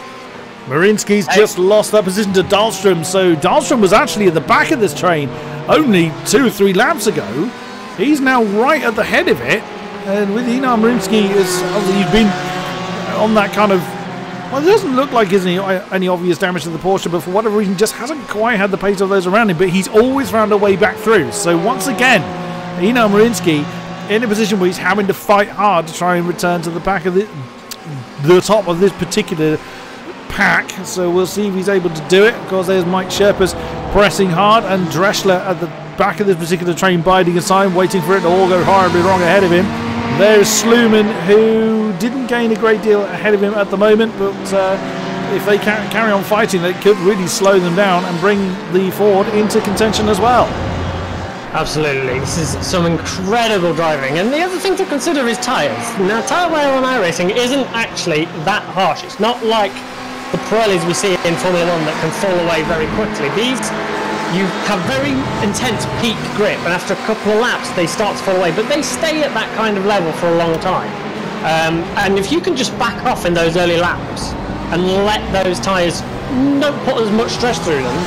Speaker 1: Marinsky's just lost that position to Dahlstrom. So Dahlstrom was actually at the back of this train only 2 or 3 laps ago. He's now right at the head of it. And with Einar Marinsky, he's been on that kind of, well, it doesn't look like there's any obvious damage to the Porsche, but for whatever reason just hasn't quite had the pace of those around him, but he's always found a way back through. So once again, Einar Marinsky in a position where he's having to fight hard to try and return to the back of the top of this particular pack. So we'll see if he's able to do it. Of course, there's Mike Sherpas pressing hard, and Dreschler at the back of this particular train biding his time, waiting for it to all go horribly wrong ahead of him. There's Schlumann, who didn't gain a great deal ahead of him at the moment, but if they carry on fighting, it could really slow them down and bring the Ford into contention as well.
Speaker 2: Absolutely, this is some incredible driving, and the other thing to consider is tyres. Now, tyre wear on iRacing isn't actually that harsh. It's not like the Pirellis we see in Formula 1 that can fall away very quickly. You have very intense peak grip, and after a couple of laps they start to fall away, but they stay at that kind of level for a long time. And if you can just back off in those early laps and let those tyres not put as much stress through them,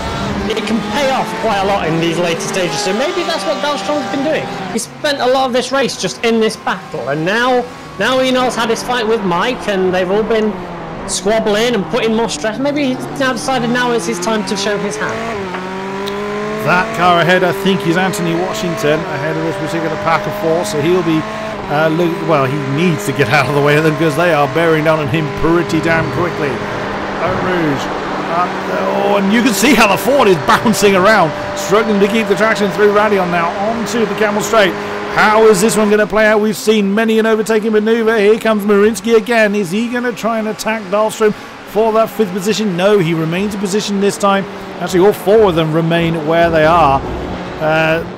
Speaker 2: it can pay off quite a lot in these later stages. So maybe that's what Dahlstrom's been doing. He spent a lot of this race just in this battle, and now Einar's had his fight with Mike, and they've all been squabble in and put in more stress. Maybe he's now decided now is his time to show his hand.
Speaker 1: That car ahead, I think, is Anthony Washington ahead of this particular pack of 4, so he'll be well, he needs to get out of the way of them because they are bearing down on him pretty damn quickly. Eau Rouge. Oh, and you can see how the Ford is bouncing around, struggling to keep the traction through Radion now onto the Camel Straight. How is this one going to play out? We've seen many an overtaking maneuver. Here comes Marinsky again. Is he going to try and attack Dahlstrom for that 5th position? No, he remains in position this time. Actually, all 4 of them remain where they are.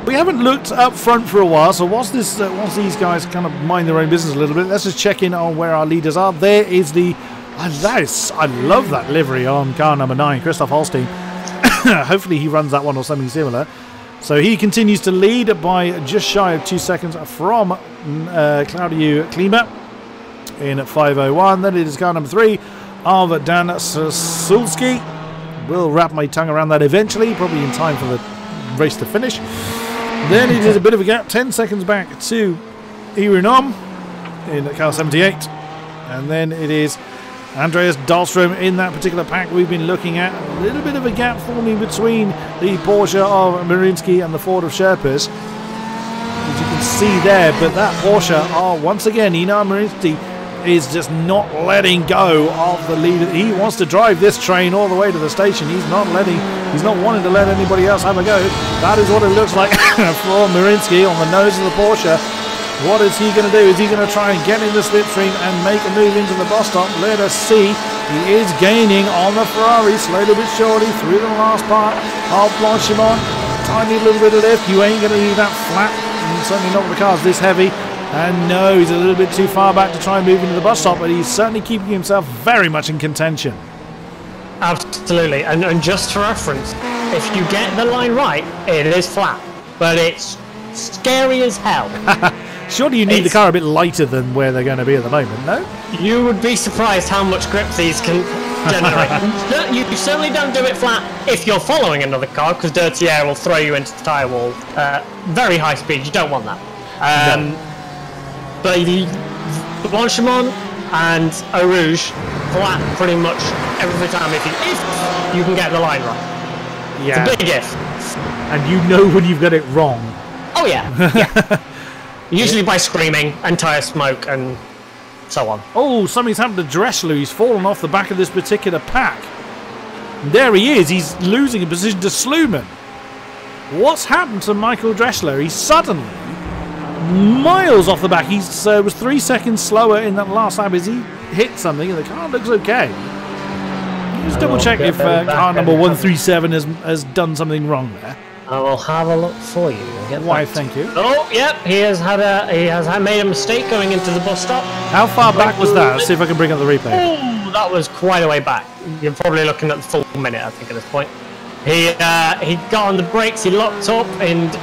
Speaker 1: We haven't looked up front for a while, so whilst these guys kind of mind their own business a little bit, let's just check in on where our leaders are. There is the... I love that livery on car number 9, Christoph Holstein. Hopefully he runs that one or something similar. So he continues to lead by just shy of 2 seconds from Claudio Klima in 5:01. Then it is car number 3 of Dan Sulski. Will wrap my tongue around that eventually, probably in time for the race to finish. Then it is a bit of a gap, 10 seconds back to Irunom in car 78. And then it is Andreas Dahlstrom in that particular pack we've been looking at. A little bit of a gap forming between the Porsche of Marinsky and the Ford of Sherpas, as you can see there. But that Porsche are once again, Einar Marinsky is just not letting go of the lead. He wants to drive this train all the way to the station. He's not wanting to let anybody else have a go. That is what it looks like for Marinsky on the nose of the Porsche. What is he going to do? Is he going to try and get in the slipstream and make a move into the bus stop? Let us see. He is gaining on the Ferrari slowly but surely through the last part of Blanchimont. Tiny little bit of lift. You ain't going to leave that flat, and certainly not with the cars this heavy. And no, he's a little bit too far back to try and move into the bus stop, but he's certainly keeping himself very much in contention.
Speaker 2: Absolutely, and just for reference, if you get the line right, it is flat, but it's scary as hell.
Speaker 1: Surely you need the car a bit lighter than where they're going to be at the moment, no?
Speaker 2: You would be surprised how much grip these can generate. You certainly don't do it flat if you're following another car, because dirty air will throw you into the tyre wall. Very high speed, you don't want that.
Speaker 1: No.
Speaker 2: But Blanchimont and Eau Rouge flat pretty much every time if you can get the line right.
Speaker 1: Yeah.
Speaker 2: It's a big if.
Speaker 1: And you know when you've got it wrong.
Speaker 2: Oh yeah. Usually by screaming and tyre smoke and so on.
Speaker 1: Oh, something's happened to Dressler. He's fallen off the back of this particular pack. And there he is. He's losing a position to Sluman. What's happened to Michael Dressler? He's suddenly miles off the back. He was 3 seconds slower in that last lap as he hit something, and the car looks okay. Just double check if car number 137 has done something wrong there.
Speaker 2: I will have a look for you.
Speaker 1: Why, thank you.
Speaker 2: Oh, yep, he has made a mistake going into the bus stop.
Speaker 1: How far back was that? Let's see if I can bring up the replay.
Speaker 2: Oh, that was quite a way back. You're probably looking at the full minute, I think, at this point. He got on the brakes, he locked up, and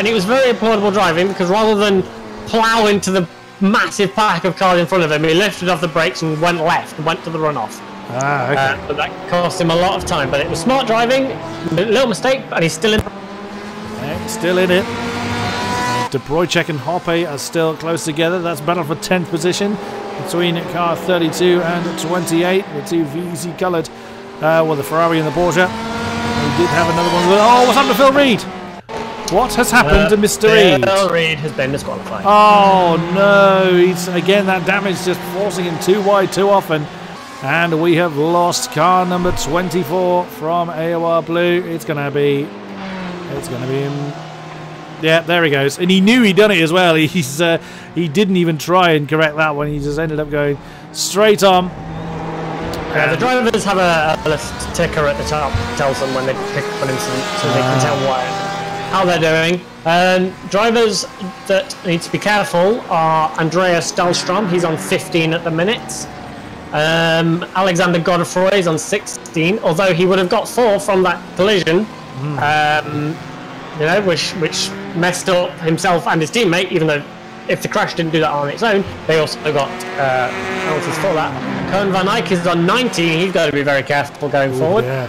Speaker 2: it was very affordable driving, because rather than plough into the massive pack of cars in front of him, he lifted off the brakes and went left and went to the runoff.
Speaker 1: Ah, okay.
Speaker 2: But that cost him a lot of time, but it was smart driving, a little mistake, and he's still in.
Speaker 1: Yeah, still in it. De Bruycheck and Hoppe are still close together. That's battle for 10th position between car 32 and 28, the two VZ coloured, the Ferrari and the Porsche. We did have another one. Oh, what's happened to Phil Reed? What has happened to Mr. Reed?
Speaker 2: Phil Reed has been disqualified.
Speaker 1: Oh no, he's again that damage just forcing him too wide too often. And we have lost car number 24 from AOR Blue. It's going to be him. Yeah, there he goes. And he knew he'd done it as well. He didn't even try and correct that one. He just ended up going straight on.
Speaker 2: The drivers have a lift ticker at the top that tells them when they pick up an incident, so they can tell how they're doing. Drivers that need to be careful are Andreas Dahlstrom. He's on 15 at the minute. Alexander Godefroy is on 16, although he would have got 4 from that collision, which messed up himself and his teammate, even though if the crash didn't do that on its own, they also got penalties for that. Cohen van Eyck is on 19, he's got to be very careful going forward.
Speaker 1: Yeah.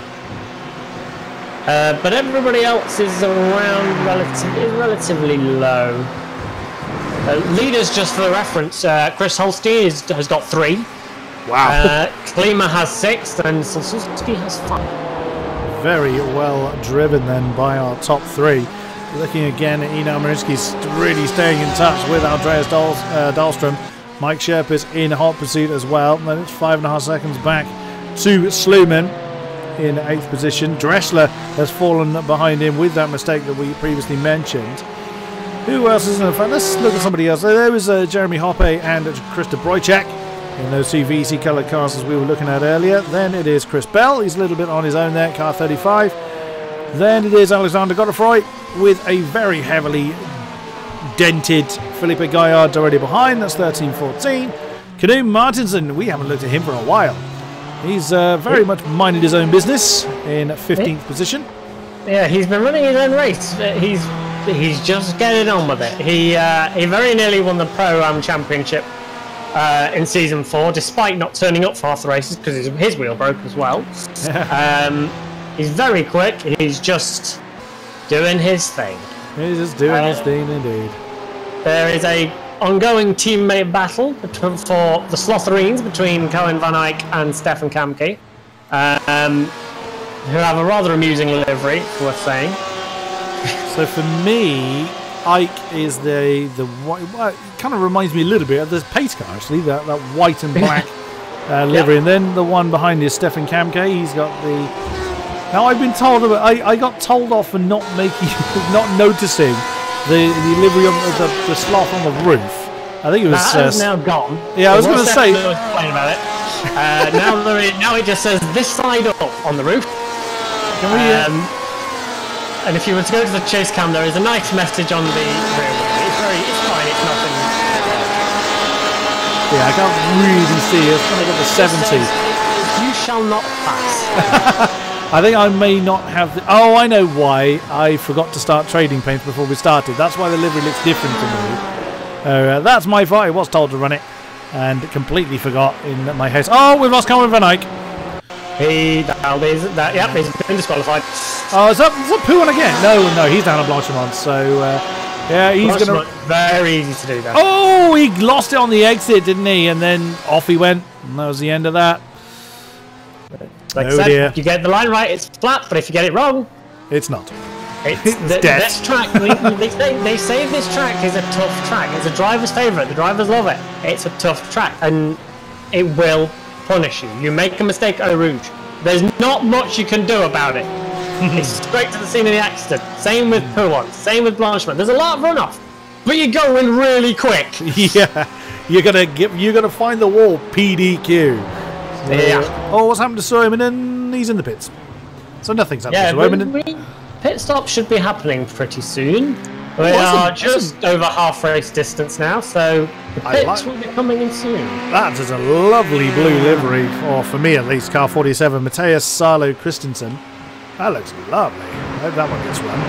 Speaker 2: But everybody else is around relatively low. Leaders, just for reference, Chris Holstein has got 3.
Speaker 1: Wow.
Speaker 2: Klima has 6 and StevieSQ has 5.
Speaker 1: Very well driven then by our top 3. Looking again at Einar Marinsky's really staying in touch with Andreas Dahlstrom. Mike Sherpa's in hot pursuit as well. Then it's 5.5 seconds back to Sluman in 8th position. Dressler has fallen behind him with that mistake that we previously mentioned. Who else is in the front? Let's look at somebody else. There was Jeremy Hoppe and Krista Brojcak in those 2 VC coloured cars as we were looking at earlier. Then it is Chris Bell. He's a little bit on his own there, car 35. Then it is Alexander Godefroy with a very heavily dented Felipe Gaillard already behind. That's 13-14. Canoe Martinson, we haven't looked at him for a while. He's very much minded his own business in 15th position. Yeah,
Speaker 2: he's been running his own race. He's just getting on with it. He very nearly won the Pro-Am Championship in Season 4, despite not turning up for half the races because his wheel broke as well. He's very quick. He's just doing his thing.
Speaker 1: He's just doing his thing, indeed.
Speaker 2: There is a ongoing teammate battle for the Slotherines between Cohen Van Eyck and Stefan Kamke, who have a rather amusing livery, worth saying.
Speaker 1: So for me, Ike is the white. Well, it kind of reminds me a little bit of the pace car, actually. That white and black livery, and then the one behind is Stefan Kamke. He's got the. Now I've been told about. I got told off for not noticing the livery of the sloth on the roof. I think it was.
Speaker 2: That is now gone.
Speaker 1: Yeah, I was going to say.
Speaker 2: Complain about it. Now it just says this side up on the roof.
Speaker 1: Can we?
Speaker 2: And if you were to go to the chase cam, there is a nice message on the rear wheel. It's fine. It's nothing.
Speaker 1: Yeah, I can't really see it. It's kind of got the 70.
Speaker 2: You shall not pass.
Speaker 1: I think I may not have the... Oh, I know why. I forgot to start trading paints before we started. That's why the livery looks different to me. That's my fault. I was told to run it and completely forgot in my haste. Oh, we've lost Cohen Van Eyck.
Speaker 2: He's been disqualified.
Speaker 1: Oh, is that Pooh on again? No, he's down on Blanchimont. So, yeah, he's going to...
Speaker 2: Very easy to do that.
Speaker 1: Oh, he lost it on the exit, didn't he? And then off he went. And that was the end of that.
Speaker 2: Like I said, if you get the line right, it's flat, but if you get it wrong,
Speaker 1: it's not.
Speaker 2: It's this track. They say this track is a tough track. It's a driver's favourite. The drivers love it. It's a tough track, and it will punish you. You make a mistake at Eau Rouge, there's not much you can do about it. It's straight to the scene of the accident. Same with Pouan. Same with Blanchimont. There's a lot of runoff, but you're going really quick.
Speaker 1: Yeah, you're gonna find the wall. PDQ.
Speaker 2: Yeah.
Speaker 1: Oh, what's happened to Soiminen? He's in the pits. So nothing's happened to Soiminen.
Speaker 2: Pit stop should be happening pretty soon. We are just over half race distance now, so the pits will be coming in soon.
Speaker 1: That is a lovely blue livery, or for me at least, car 47, Matthias Salo Christensen. That looks lovely. I hope that one gets run.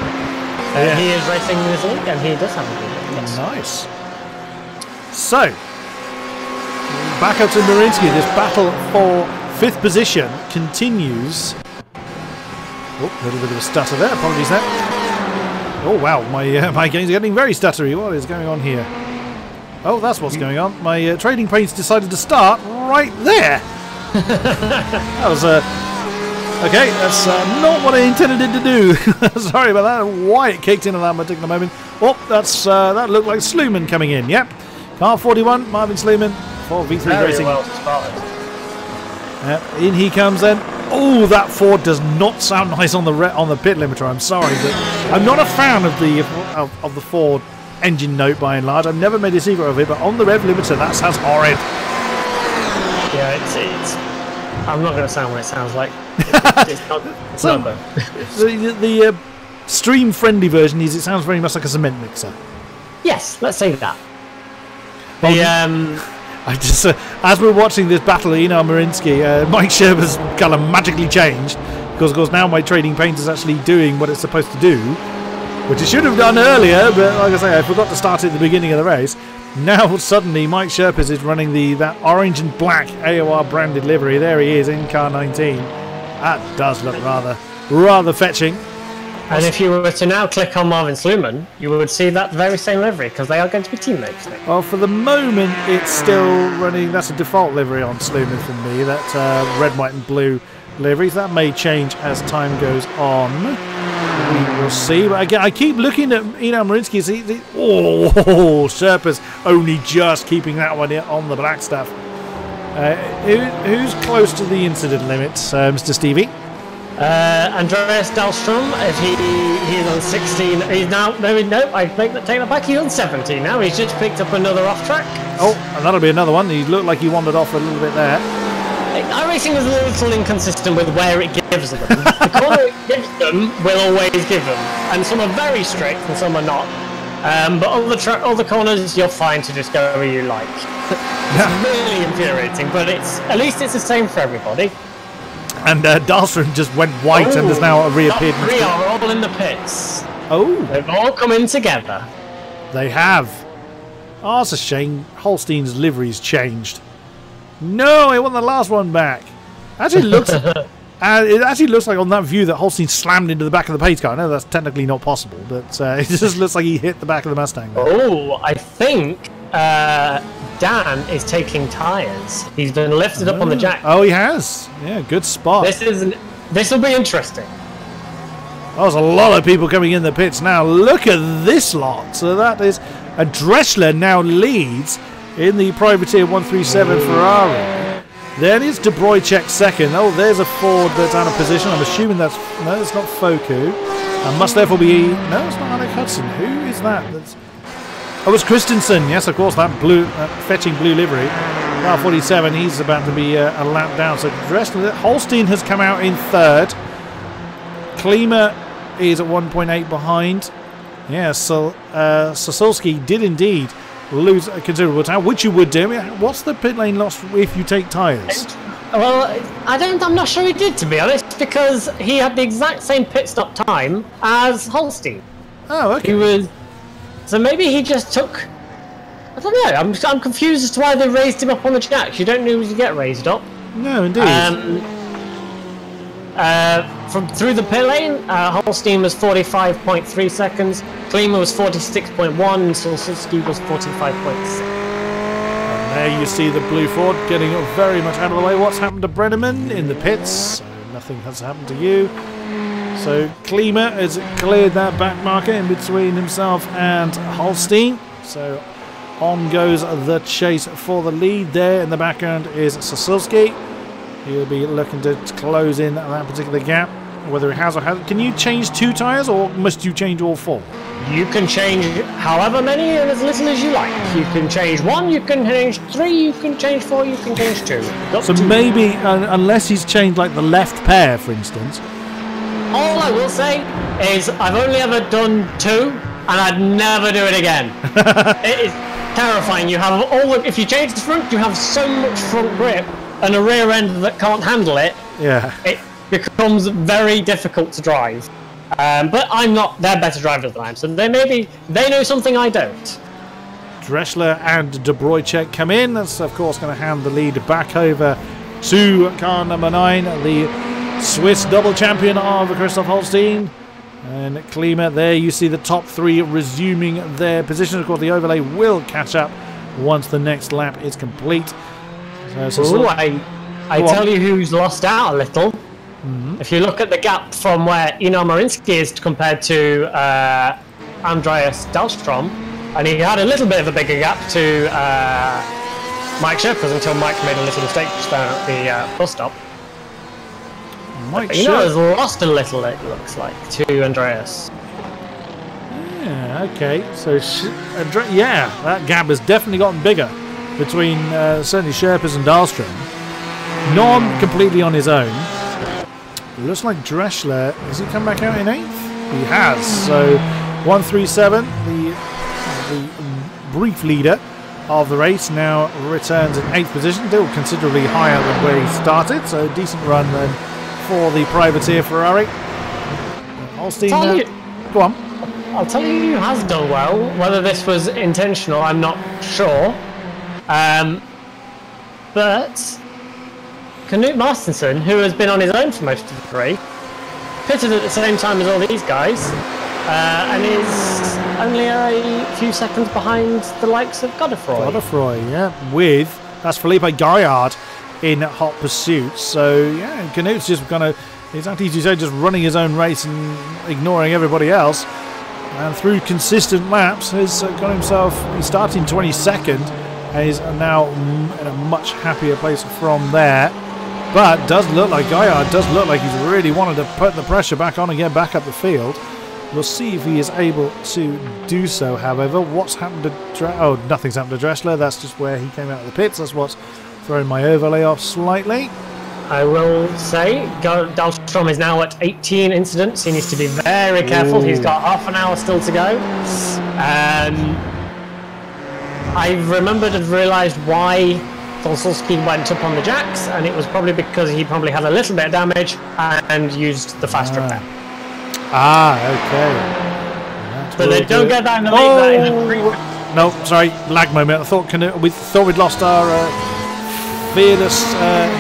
Speaker 2: He is racing in this league, and he does have a good one. Yes.
Speaker 1: Nice. So, back up to Marinsky. This battle for 5th position continues. Oh, a little bit of a stutter there. Apologies there. Oh wow, my games are getting very stuttery. What is going on here? Oh, that's what's going on. My trading paints decided to start right there. That was okay. That's not what I intended it to do. Sorry about that. Why it kicked in at that particular moment. Oh, that looked like Sluman coming in. Yep. Car 41, Marvin Sluman for V3
Speaker 2: very
Speaker 1: Racing.
Speaker 2: Well spotted.
Speaker 1: In he comes then. Oh, that Ford does not sound nice on the pit limiter. I'm sorry, but I'm not a fan of the Ford engine note by and large. I've never made a secret of it, but on the rev limiter, that sounds horrid.
Speaker 2: Yeah, it's. I'm not going to sound what it sounds like. It's not good.
Speaker 1: The stream-friendly version is it sounds very much like a cement mixer.
Speaker 2: Yes, let's say that.
Speaker 1: I just, as we're watching this battle, Einar Marinsky, Mike Sherpa's colour magically changed because, of course, now my trading paint is actually doing what it's supposed to do, which it should have done earlier. But like I say, I forgot to start at the beginning of the race. Now suddenly, Mike Sherpa's is running that orange and black AOR branded livery. There he is in car 19. That does look rather fetching.
Speaker 2: And if you were to now click on Marvin Sluman, you would see that very same livery, because they are going to be teammates now.
Speaker 1: Well, for the moment, it's still running. That's a default livery on Sluman for me. That red, white, and blue liveries. That may change as time goes on. We will see. But again, I keep looking at Marinsky. See, oh, Sherpa's only just keeping that one on the black stuff. Who's close to the incident limit, Mr. Stevie?
Speaker 2: Andreas Dahlstrom, if he's on 16, he's now, no, I take that back, he's on 17 now, he's just picked up another off track.
Speaker 1: Oh, and that'll be another one, he looked like he wandered off a little bit there.
Speaker 2: iRacing is a little inconsistent with where it gives them. The corner it gives them will always give them, and some are very strict and some are not. But all the corners you're fine to just go where you like. It's really infuriating, but at least it's the same for everybody. And
Speaker 1: Dahlstrom just went white and has now reappeared.
Speaker 2: We are all in the pits.
Speaker 1: Oh.
Speaker 2: They've all come in together.
Speaker 1: They have. Oh, it's a shame. Holstein's livery's changed. No, I want the last one back. Actually, it actually looks like on that view that Holstein slammed into the back of the pace car. I know that's technically not possible, but it just looks like he hit the back of the Mustang there.
Speaker 2: Oh, I think Dan is taking tyres. He's been lifted up on the jack.
Speaker 1: Oh, he has. Yeah, good spot.
Speaker 2: This will be interesting.
Speaker 1: Oh, there's a lot of people coming in the pits now. Look at this lot. So that is a Dreschler now leads in the Privateer 137 Ferrari. Then it's De Bruycek second. Oh, there's a Ford that's out of position. I'm assuming that's... No, it's not Foku. And must therefore be... No, it's not Alec Hudson. Who is that? Oh, it's Christensen. Yes, of course, that blue, fetching blue livery. Car 47, he's about to be a lap down. So Dreschler, Holstein has come out in third. Klima is at 1.8 behind. Yeah, so Sasulski did indeed lose a considerable time, which you would do. I mean, what's the pit lane loss if you take tyres?
Speaker 2: Well, I'm not sure he did, to be honest, because he had the exact same pit stop time as Holstein.
Speaker 1: Oh, okay.
Speaker 2: So maybe he just took... I don't know, I'm confused as to why they raised him up on the jacks. You don't usually get raised up.
Speaker 1: No, indeed.
Speaker 2: Through the pit lane, Holstein was 45.3 seconds, Klima was 46.1, and Solsinski was 45.6.
Speaker 1: And there you see the blue Ford getting very much out of the way. What's happened to Brenneman in the pits? So nothing has happened to you. So Klima has cleared that back marker in between himself and Holstein. So on goes the chase for the lead. There in the background is Sasulski. He'll be looking to close in that particular gap. Whether he has or hasn't. Can you change 2 tyres or must you change all 4?
Speaker 2: You can change however many and as little as you like. You can change 1, you can change 3, you can change 4, you can change 2.
Speaker 1: So maybe, unless he's changed like the left pair, for instance.
Speaker 2: All I will say is I've only ever done 2 and I'd never do it again. It is terrifying. You have if you change the front, you have so much front grip and a rear end that can't handle it.
Speaker 1: Yeah.
Speaker 2: It becomes very difficult to drive. But I'm not, they're better drivers than I am, so they know something I don't.
Speaker 1: Dreschler and De Bruycek come in. That's of course going to hand the lead back over to car number 9, the Swiss double champion of Christoph Holstein. And Klima, there you see the top 3 resuming their position. Of course, the overlay will catch up once the next lap is complete. So
Speaker 2: I tell you who's lost out a little. If you look at the gap from where Ino Marinsky is compared to Andreas Dahlstrom, and he had a little bit of a bigger gap to Mike Sherpas until Mike made a little mistake just down at the bus stop. Ino has lost a little, it looks like, to Andreas.
Speaker 1: Yeah, okay. So, yeah, that gap has definitely gotten bigger between certainly Sherpas and Dahlstrom. Not completely on his own. It looks like Dreschler, has he come back out in 8th? He has. So 137, the brief leader of the race, now returns in 8th position, still considerably higher than where he started. So decent run then for the Privateer Ferrari. Holstein, go on.
Speaker 2: I'll tell you who has done well. Whether this was intentional, I'm not sure. But Knut Martinsson, who has been on his own for most of the race, pitted at the same time as all these guys, and is only a few seconds behind the likes of Godefroy.
Speaker 1: Godefroy, yeah, that's Felipe Gaillard in hot pursuit. So yeah, Canute's just kind of, exactly as you say, just running his own race and ignoring everybody else. And through consistent laps, has got himself, he's starting 22nd, and is now in a much happier place from there. But does look like Gaillard does look like he's really wanted to put the pressure back on and get back up the field. We'll see if he is able to do so. However, what's happened to nothing's happened to Dressler. That's just where he came out of the pits. That's what's thrown my overlay off slightly.
Speaker 2: I will say Dahlstrom is now at 18 incidents. He needs to be very careful. He's got half an hour still to go. I remembered and realised why Wolski went up on the jacks, and it was probably because he probably had a little bit of damage and used the fast repair.
Speaker 1: Okay.
Speaker 2: But they don't get that in the league.
Speaker 1: No, sorry, lag moment. I thought we thought we'd lost our fearless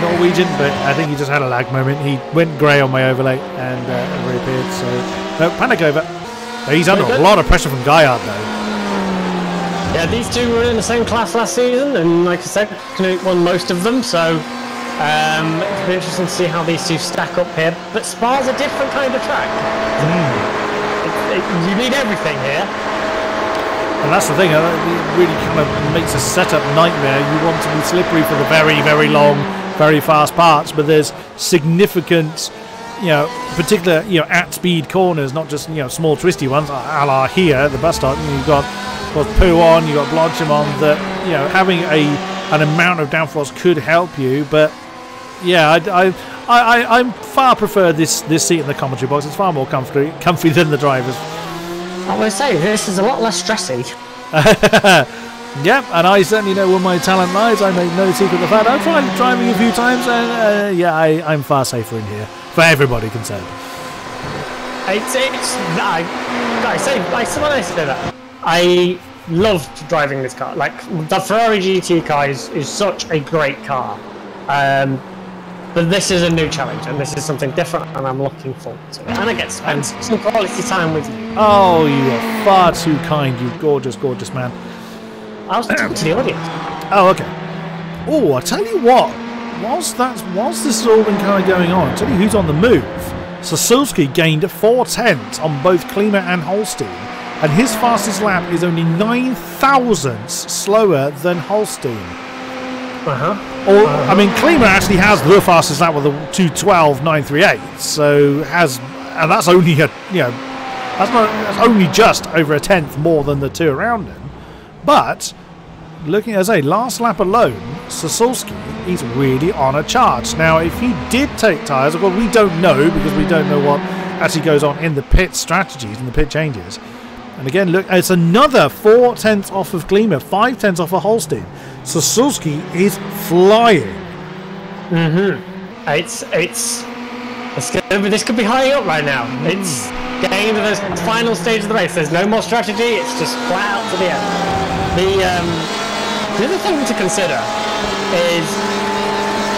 Speaker 1: Norwegian, but I think he just had a lag moment. He went grey on my overlay and reappeared. So no panic over. He's under a lot of pressure from Gaillard though.
Speaker 2: Yeah, these two were in the same class last season, and like I said, Canute won most of them. So it'll be interesting to see how these two stack up here. But Spa's a different kind of track. You need everything here.
Speaker 1: And that's the thing, it really kind of makes a setup nightmare. You want to be slippery for the very, very long, very fast parts, but there's significant, particular, at speed corners, not just, small twisty ones, a la here at the bus stop. You've got Poo on, you've got Blodgem on, that, having an amount of downforce could help you, but yeah, I far prefer this seat in the commentary box. It's far more comfy than the drivers.
Speaker 2: I will say, this is a lot less stressy.
Speaker 1: Yeah, and I certainly know where my talent lies. I make no secret of the fact. I've tried driving a few times, and I'm far safer in here, for everybody concerned.
Speaker 2: I loved driving this car. Like, the Ferrari GT car is such a great car. But this is a new challenge, and this is something different, and I'm looking forward to it. And I get to spend some quality time with you.
Speaker 1: Oh, you are far too kind, you gorgeous, gorgeous man.
Speaker 2: I was talking to the audience.
Speaker 1: Oh, okay. Oh, I tell you what. Whilst this has all been kind of going on, I'll tell you who's on the move. Sasulski gained 4 tenths on both Klima and Holstein, and his fastest lap is only 9 thousandths slower than Holstein. I mean, Klima actually has the fastest lap with a 2:12.938, so and that's only that's only just over a tenth more than the two around him. But looking as last lap alone, Sasulski is really on a charge. Now, if he did take tyres, well, we don't know because we don't know what actually goes on in the pit strategies and the pit changes. And again, look, it's another 4 tenths off of Klima, 5 tenths off of Holstein. Sasulski is flying.
Speaker 2: This could be high up right now. It's getting into the final stage of the race. There's no more strategy. It's just flat out to the end. The other thing to consider is,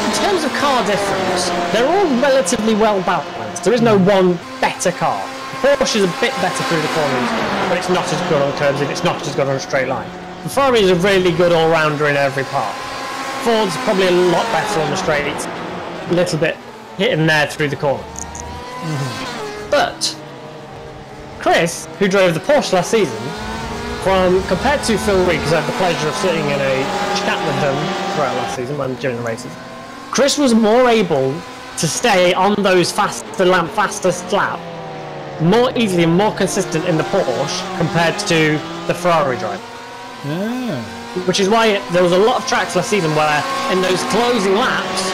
Speaker 2: in terms of car difference, they're all relatively well balanced. There is no one better car. Porsche is a bit better through the corners, but it's not as good on curves and it's not as good on a straight line. The Ferrari is a really good all-rounder in every part. Ford's probably a lot better on the straights, a little bit hit and there through the corner. But Chris, who drove the Porsche last season, compared to Phil Reed, because I had the pleasure of sitting in a chat with him throughout last season during the races, Chris was more able to stay on those fastest lap more easily and more consistent in the Porsche compared to the Ferrari drive. Which is why there was a lot of tracks last season where in those closing laps,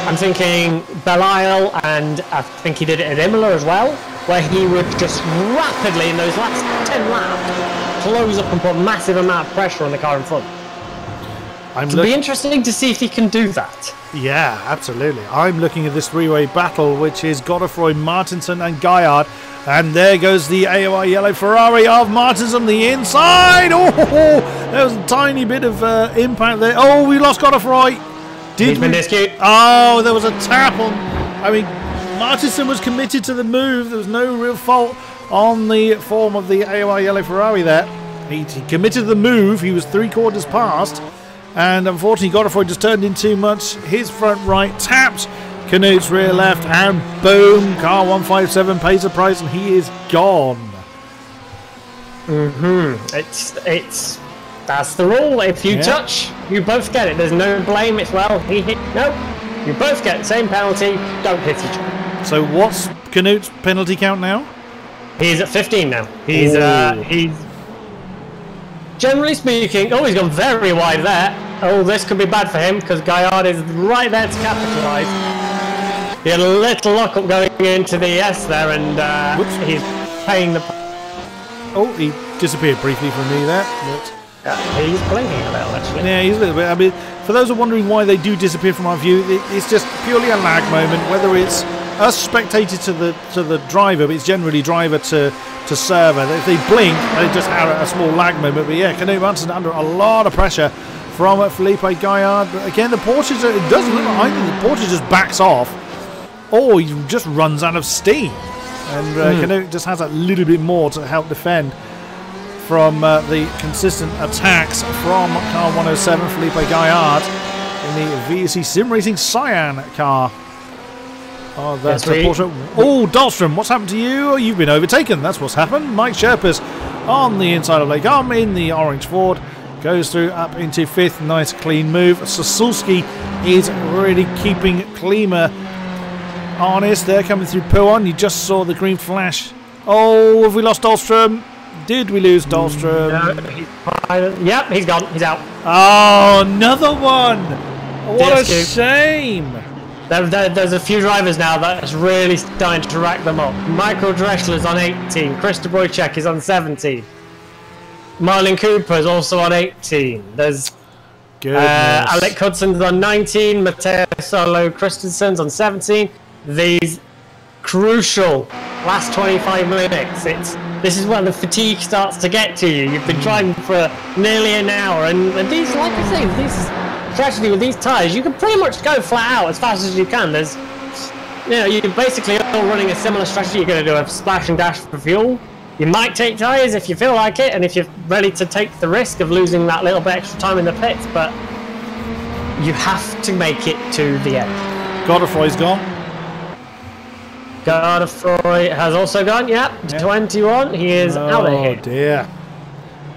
Speaker 2: I'm thinking Belle-Isle, and I think he did it at Imola as well, where he would just rapidly in those last 10 laps close up and put a massive amount of pressure on the car in front. It'll be interesting to see if he can do that.
Speaker 1: Yeah, absolutely. I'm looking at this three-way battle, which is Godefroy, Martinson and Gaillard. And there goes the AOR yellow Ferrari of Martinson, the inside. Oh, there was a tiny bit of impact there. Oh, we lost Godefroy. Did we?
Speaker 2: Been
Speaker 1: Oh, there was a tap on. I mean, Martinson was committed to the move. There was no real fault on the form of the AOR yellow Ferrari there. He committed to the move. He was 3/4 past. And unfortunately, Godefroy just turned in too much. His front right tapped Canute's rear left. And boom, car 157 pays the price and he is gone.
Speaker 2: That's the rule. If you touch, you both get it. There's no blame. It's well, he hit. No, you both get the same penalty. Don't hit each other.
Speaker 1: So what's Canute's penalty count now?
Speaker 2: He's at 15 now. He's generally speaking. Oh, he's gone very wide there. Oh, this could be bad for him because Gaillard is right there to capitalise. He had a little lock-up going into the S there, and he's paying the.
Speaker 1: Oh, he disappeared briefly from me there. But
Speaker 2: he's blinking a little, actually.
Speaker 1: Yeah, he's a little bit. I mean, for those who are wondering why they do disappear from our view, it's just purely a lag moment. Whether it's us spectator to the driver, but it's generally driver to server. If they blink, they just have a small lag moment. But yeah, Canute Martinson under a lot of pressure from Felipe Gaillard. But again, the Porsche, it doesn't look like either the Porsche just backs off, or he just runs out of steam. And Canute just has a little bit more to help defend from the consistent attacks from car 107, Felipe Gaillard, in the VSC Sim Racing Cyan car. Oh, that's the Porsche. Oh, Dahlstrom, what's happened to you? Oh, you've been overtaken. That's what's happened. Mike Sherpas on the inside of Lake Arm in the orange Ford. Goes through up into 5th. Nice clean move. Sasulski is really keeping Klima honest. They're coming through Puon. You just saw the green flash. Oh, have we lost Dahlstrom? Did we lose Dahlstrom?
Speaker 2: No, yep, he's gone. He's out.
Speaker 1: Oh, another one. What a shame.
Speaker 2: There's a few drivers now that's really starting to rack them up. Michael Dreschler's on 18. Krista Boychek is on 17. Marlon Cooper is also on 18. There's Alec Hudson's on 19. Matteo Solo Christensen's on 17. These crucial last 25 minutes. This is when the fatigue starts to get to you. You've been driving for nearly an hour, and these, like I say, these tragedy with these tyres, you can pretty much go flat out as fast as you can. There's, you're basically all running a similar strategy. You're going to do a splash and dash for fuel. You might take tyres if you feel like it, and if you're ready to take the risk of losing that little bit extra time in the pits, but you have to make it to the end.
Speaker 1: Godefroy's gone.
Speaker 2: Godefroy has also gone, yep. 21, he is out of here.
Speaker 1: Oh dear.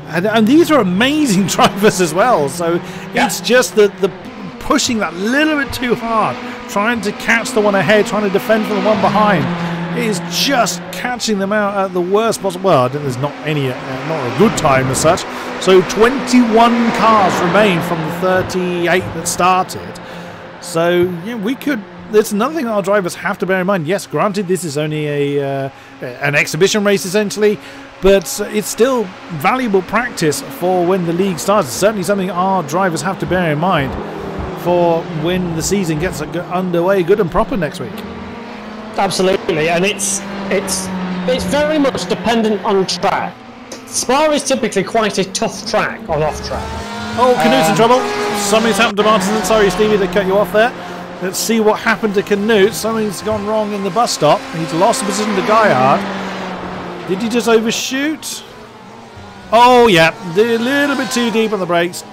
Speaker 1: And these are amazing drivers as well, so it's just the pushing that little bit too hard, trying to catch the one ahead, trying to defend from the one behind. It is just catching them out at the worst possible. Well, I think there's not any, not a good time as such. So 21 cars remain from the 38 that started. So yeah, we could. There's another thing that our drivers have to bear in mind. Yes, granted, this is only an exhibition race essentially, but it's still valuable practice for when the league starts. It's certainly something our drivers have to bear in mind for when the season gets underway good and proper next week.
Speaker 2: Absolutely, and it's very much dependent on track. Spa is typically quite a tough track on off track.
Speaker 1: Oh, Canute's in trouble. Something's happened to Martinson. Sorry, Stevie, they cut you off there. Let's see what happened to Canute. Something's gone wrong in the bus stop. He's lost the position to Gaillard. Did he just overshoot? Oh, yeah. A little bit too deep on the brakes.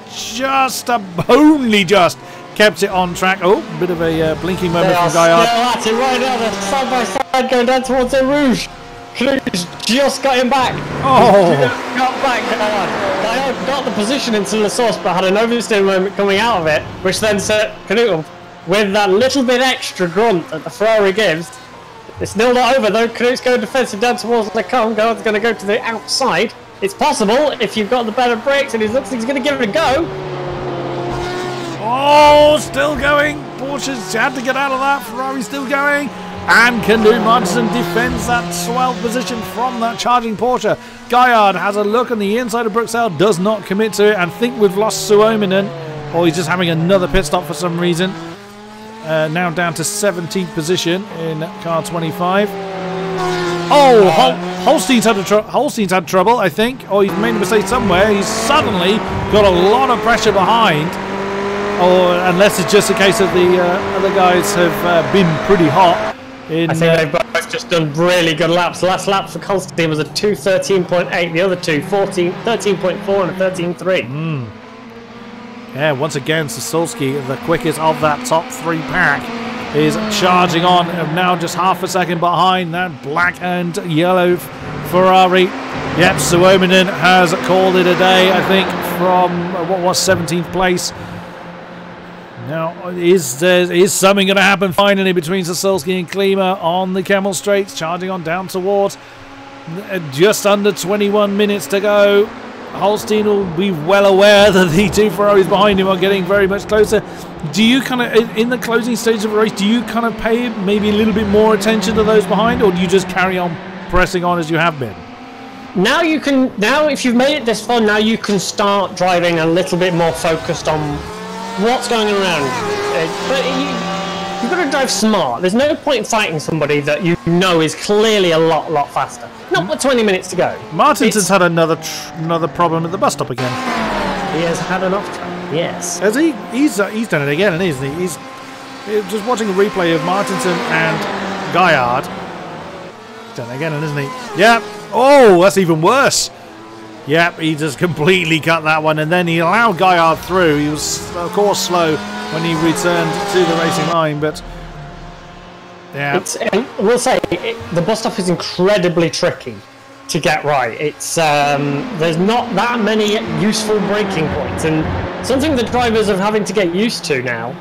Speaker 1: Only just kept it on track. Oh, a bit of a blinking moment from Gaillard.
Speaker 2: That's it right now. They're side by side going down towards the Rouge. Canute's just got him back.
Speaker 1: Oh.
Speaker 2: Got back Gaillard got the position into the source, but had an oversteer moment coming out of it, which then set Canute with that little bit extra grunt that the Ferrari gives. It's still not over though. Canute's going defensive down towards the cone. Gaillard's going to go to the outside. It's possible if you've got the better brakes, and he looks like he's going to give it a go.
Speaker 1: Oh, still going. Porsche's had to get out of that. Ferrari's still going. And Canute Martinson defends that 12th position from that charging Porsche. Gaillard has a look on the inside of Bruxelles, does not commit to it, and think we've lost Suominen. Or he's just having another pit stop for some reason. Now down to 17th position in car 25. Oh, Holstein's had trouble, I think. Or he's made a mistake somewhere. He's suddenly got a lot of pressure behind. Or unless it's just a case of the other guys have been pretty hot.
Speaker 2: I think they've both just done really good laps. The last lap for Holstein was a 2:13.8, the other two 13.4 and a 13.3.
Speaker 1: Yeah, once again, Sasulski, the quickest of that top 3 pack, is charging on, now just half a second behind that black and yellow Ferrari. Yep, Suominen has called it a day, I think, from what was 17th place. Now, is something going to happen finally between Sasulski and Klima on the Camel Straights, charging on down towards just under 21 minutes to go. Holstein will be well aware that the 2 Ferraris behind him are getting very much closer. Do you kind of, in the closing stage of a race, do you kind of pay maybe a little bit more attention to those behind, or do you just carry on pressing on as you have been?
Speaker 2: Now you can, if you've made it this far, now you can start driving a little bit more focused on what's going around. But you've got to drive smart. There's no point in fighting somebody that you know is clearly a lot faster. Not with 20 minutes to go.
Speaker 1: Martinson's had another problem at the bus stop again.
Speaker 2: He has had an off track. Yes.
Speaker 1: Has he? He's done it again, isn't he? He's just watching a replay of Martinson and Gaillard. He's done it again, isn't he? Yeah. Oh, that's even worse. Yep, he just completely cut that one, and then he allowed Gaillard through. He was, of course, slow when he returned to the racing line, but yeah.
Speaker 2: We'll say the bus stop is incredibly tricky to get right. It's there's not that many useful braking points, and something the drivers are having to get used to now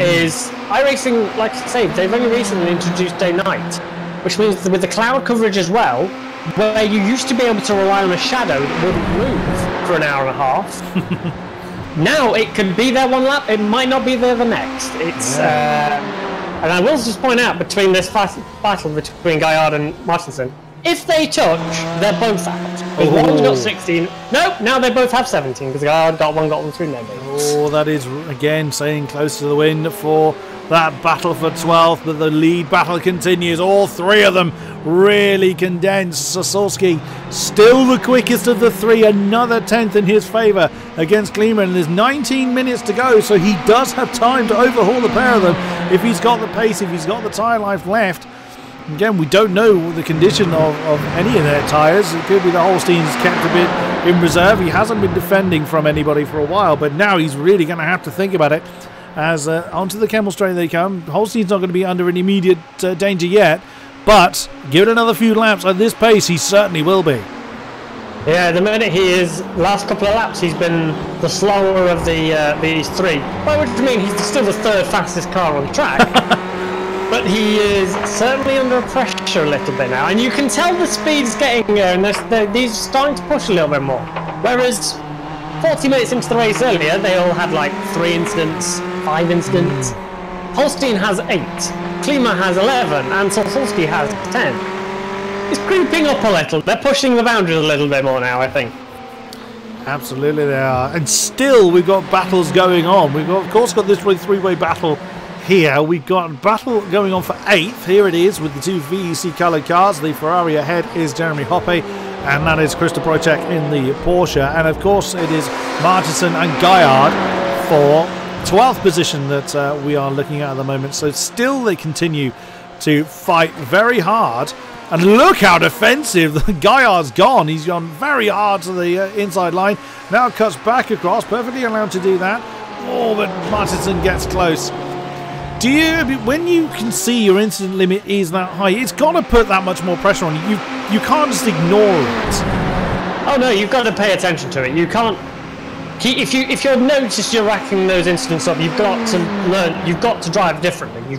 Speaker 2: is iRacing. Like I say, they've only recently introduced day-night, which means that with the cloud coverage as well, where you used to be able to rely on a shadow that wouldn't move for an hour and a half. Now it can be there one lap, it might not be there the next. It's and I will just point out, between this battle between Gaillard and Martinson, if they touch, they're both out. Because one's got 16. No, now they both have 17 because Gaillard got one through maybe.
Speaker 1: Oh, that is again saying close to the win for that battle for 12th, but the lead battle continues. All 3 of them really condensed. Sasulski still the quickest of the 3, another 10th in his favour against Klima, and there's 19 minutes to go, so he does have time to overhaul the pair of them if he's got the pace, if he's got the tyre life left. Again, we don't know the condition of any of their tyres. It could be the Holstein's kept a bit in reserve. He hasn't been defending from anybody for a while, but now he's really going to have to think about it. As onto the Camel Straight they come. Holstein's not going to be under any immediate danger yet, but give it another few laps at this pace, he certainly will be.
Speaker 2: Yeah, the minute he is, last couple of laps, he's been the slower of these 3. By which I mean he's still the 3rd fastest car on the track, but he is certainly under pressure a little bit now, and you can tell the speed's getting there, and they're starting to push a little bit more. Whereas 40 minutes into the race earlier, they all had like 3 incidents, 5 incidents. Holstein has 8, Klima has 11, and Sasulski has 10. It's creeping up a little. They're pushing the boundaries a little bit more now, I think.
Speaker 1: Absolutely they are. And still we've got battles going on. We've got, of course, got this 3-way battle here. We've got a battle going on for 8th. Here it is with the 2 VEC coloured cars. The Ferrari ahead is Jeremy Hoppe, and that is Krista Projek in the Porsche. And of course it is Martinson and Gaillard for 12th position that we are looking at the moment. So still they continue to fight very hard. And look how defensive Gaillard's gone. He's gone very hard to the inside line. Now cuts back across, perfectly allowed to do that. Oh, but Martinson gets close. Do you, when you can see your incident limit is that high, it's got to put that much more pressure on you. You can't just ignore it.
Speaker 2: Oh no, you've got to pay attention to it. You can't. If you notice you're racking those incidents up, you've got to learn. You've got to drive differently.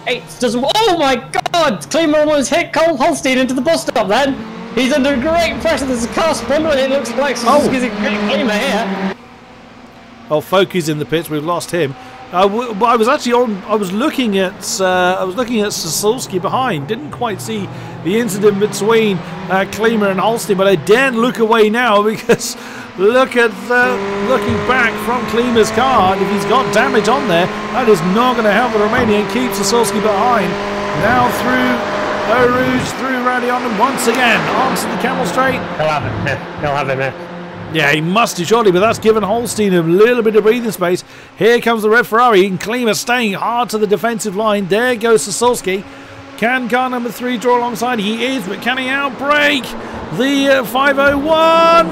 Speaker 2: It doesn't. Oh my God! Klima almost hit Cole Holstein into the bus stop. Then he's under great pressure. There's a car spun, and it looks like Suzuki's a great Klima here.
Speaker 1: Oh, Foki's in the pits. We've lost him. I was actually on. I was looking at Sasulski behind. Didn't quite see the incident between Klima and Holstein, but I daren't look away now because look at looking back from Klima's car. And if he's got damage on there, that is not going to help the Romanian keep Sasulski behind. Now through Eau Rouge, through Radion, and once again onto the Camel Straight.
Speaker 2: He'll have it. He'll have it there.
Speaker 1: Yeah, he must have surely, but that's given Holstein a little bit of breathing space. Here comes the red Ferrari, and Klima staying hard to the defensive line. There goes Sasolski. Can car number 3 draw alongside? He is, but can he outbrake the 501?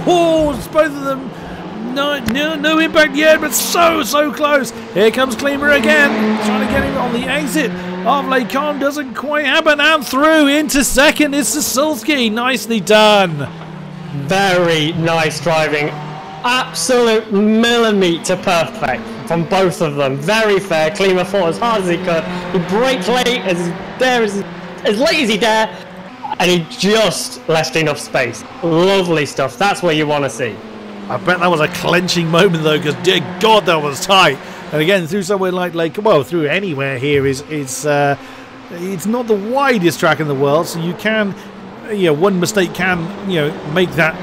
Speaker 1: Whoa, it's both of them. No impact yet, but so close. Here comes Klima again, trying to get him on the exit of Lecon. Doesn't quite happen, and through into second is Sasolski. Nicely done.
Speaker 2: Very nice driving. Absolute millimetre perfect from both of them. Very fair. Klima fought as hard as he could. He braked late as late as he dare, and he just left enough space. Lovely stuff. That's what you want to see.
Speaker 1: I bet that was a clenching moment though, because dear God, that was tight. And again, through somewhere like well, through anywhere here it's not the widest track in the world, so you can, one mistake can, make that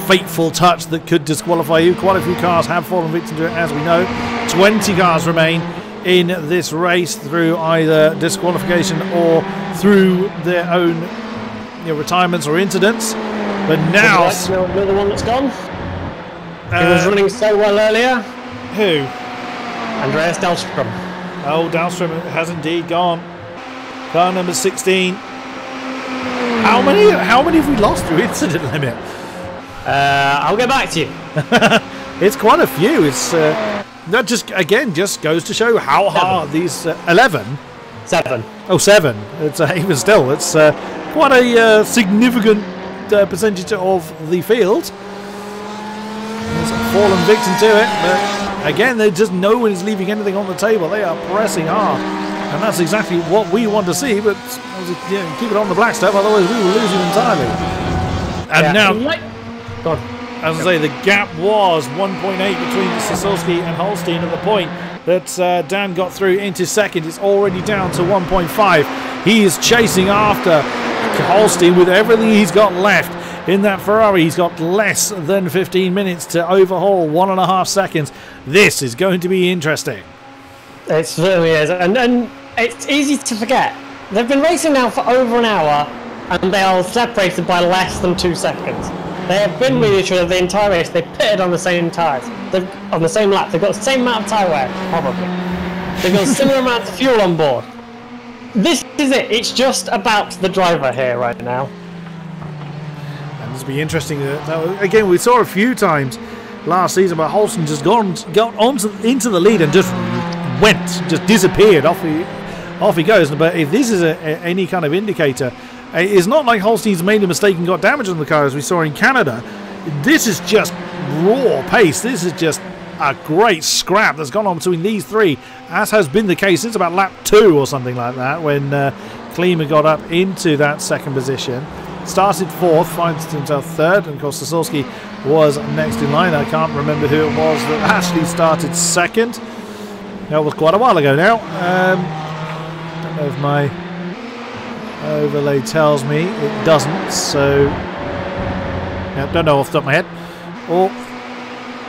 Speaker 1: fateful touch that could disqualify you. Quite a few cars have fallen victim to it, as we know. 20 cars remain in this race through either disqualification or through their own retirements or incidents. But now,
Speaker 2: another one that's gone. He was running so well earlier.
Speaker 1: Who?
Speaker 2: Andreas Dahlstrom.
Speaker 1: Oh, Dahlstrom has indeed gone. Car number 16. How many have we lost through incident limit?
Speaker 2: I'll get back to you.
Speaker 1: It's quite a few. It's that just goes to show how hard these 11.
Speaker 2: 7.
Speaker 1: Oh, 7. It's even still. It's quite a significant percentage of the field. Fallen victim to it, but again, no one is leaving anything on the table. They are pressing hard, and that's exactly what we want to see. But keep it on the black stuff, otherwise we will lose it entirely. And now, as I say, the gap was 1.8 between Sasolski and Holstein at the point that Dan got through into second. It's already down to 1.5. He is chasing after Holstein with everything he's got left. In that Ferrari, he's got less than 15 minutes to overhaul, 1.5 seconds. This is going to be interesting.
Speaker 2: It certainly is, and it's easy to forget. They've been racing now for over an hour, and they are separated by less than 2 seconds. They have been with each other the entire race. They pitted on the same tyres, on the same lap. They've got the same amount of tyre wear, probably. They've got a similar amount of fuel on board. This is it. It's just about the driver here right now.
Speaker 1: It'll be interesting. Again, we saw a few times last season where Holstein just got into the lead and just disappeared. Off he goes. But if this is any kind of indicator, it's not like Holstein's made a mistake and got damage on the car as we saw in Canada. This is just raw pace. This is just a great scrap that's gone on between these three, as has been the case since about lap 2 or something like that, when Klima got up into that second position. Started 4th, finds himself 3rd, and of course Sasolski was next in line. I can't remember who it was that actually started 2nd. That was quite a while ago now. Don't know if my overlay tells me. It doesn't, so don't know off the top of my head. Or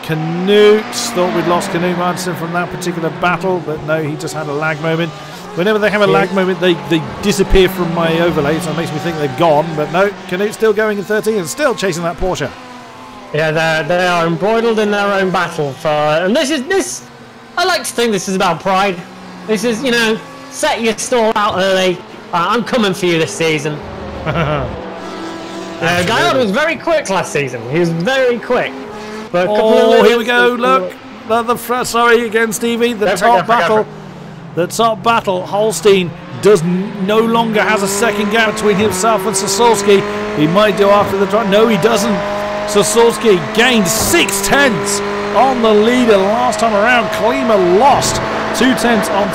Speaker 1: Canute, thought we'd lost Canute Martinson from that particular battle, but no, he just had a lag moment. Whenever they have a lag moment, they disappear from my overlay, so it makes me think they've gone. But no, Canute's still going in 13 and still chasing that Porsche.
Speaker 2: Yeah, they are embroiled in their own battle. And this, I like to think this is about pride. This is, set your stall out early. I'm coming for you this season. Gaillard was very quick last season. He was very quick. But
Speaker 1: here we go. Look, sorry again, Stevie. The top battle. The top battle, Holstein no longer has a second gap between himself and Sasolski. He might do after the drive. No, he doesn't. Sasolski gained 0.6 on the leader last time around. Klima lost 0.2 on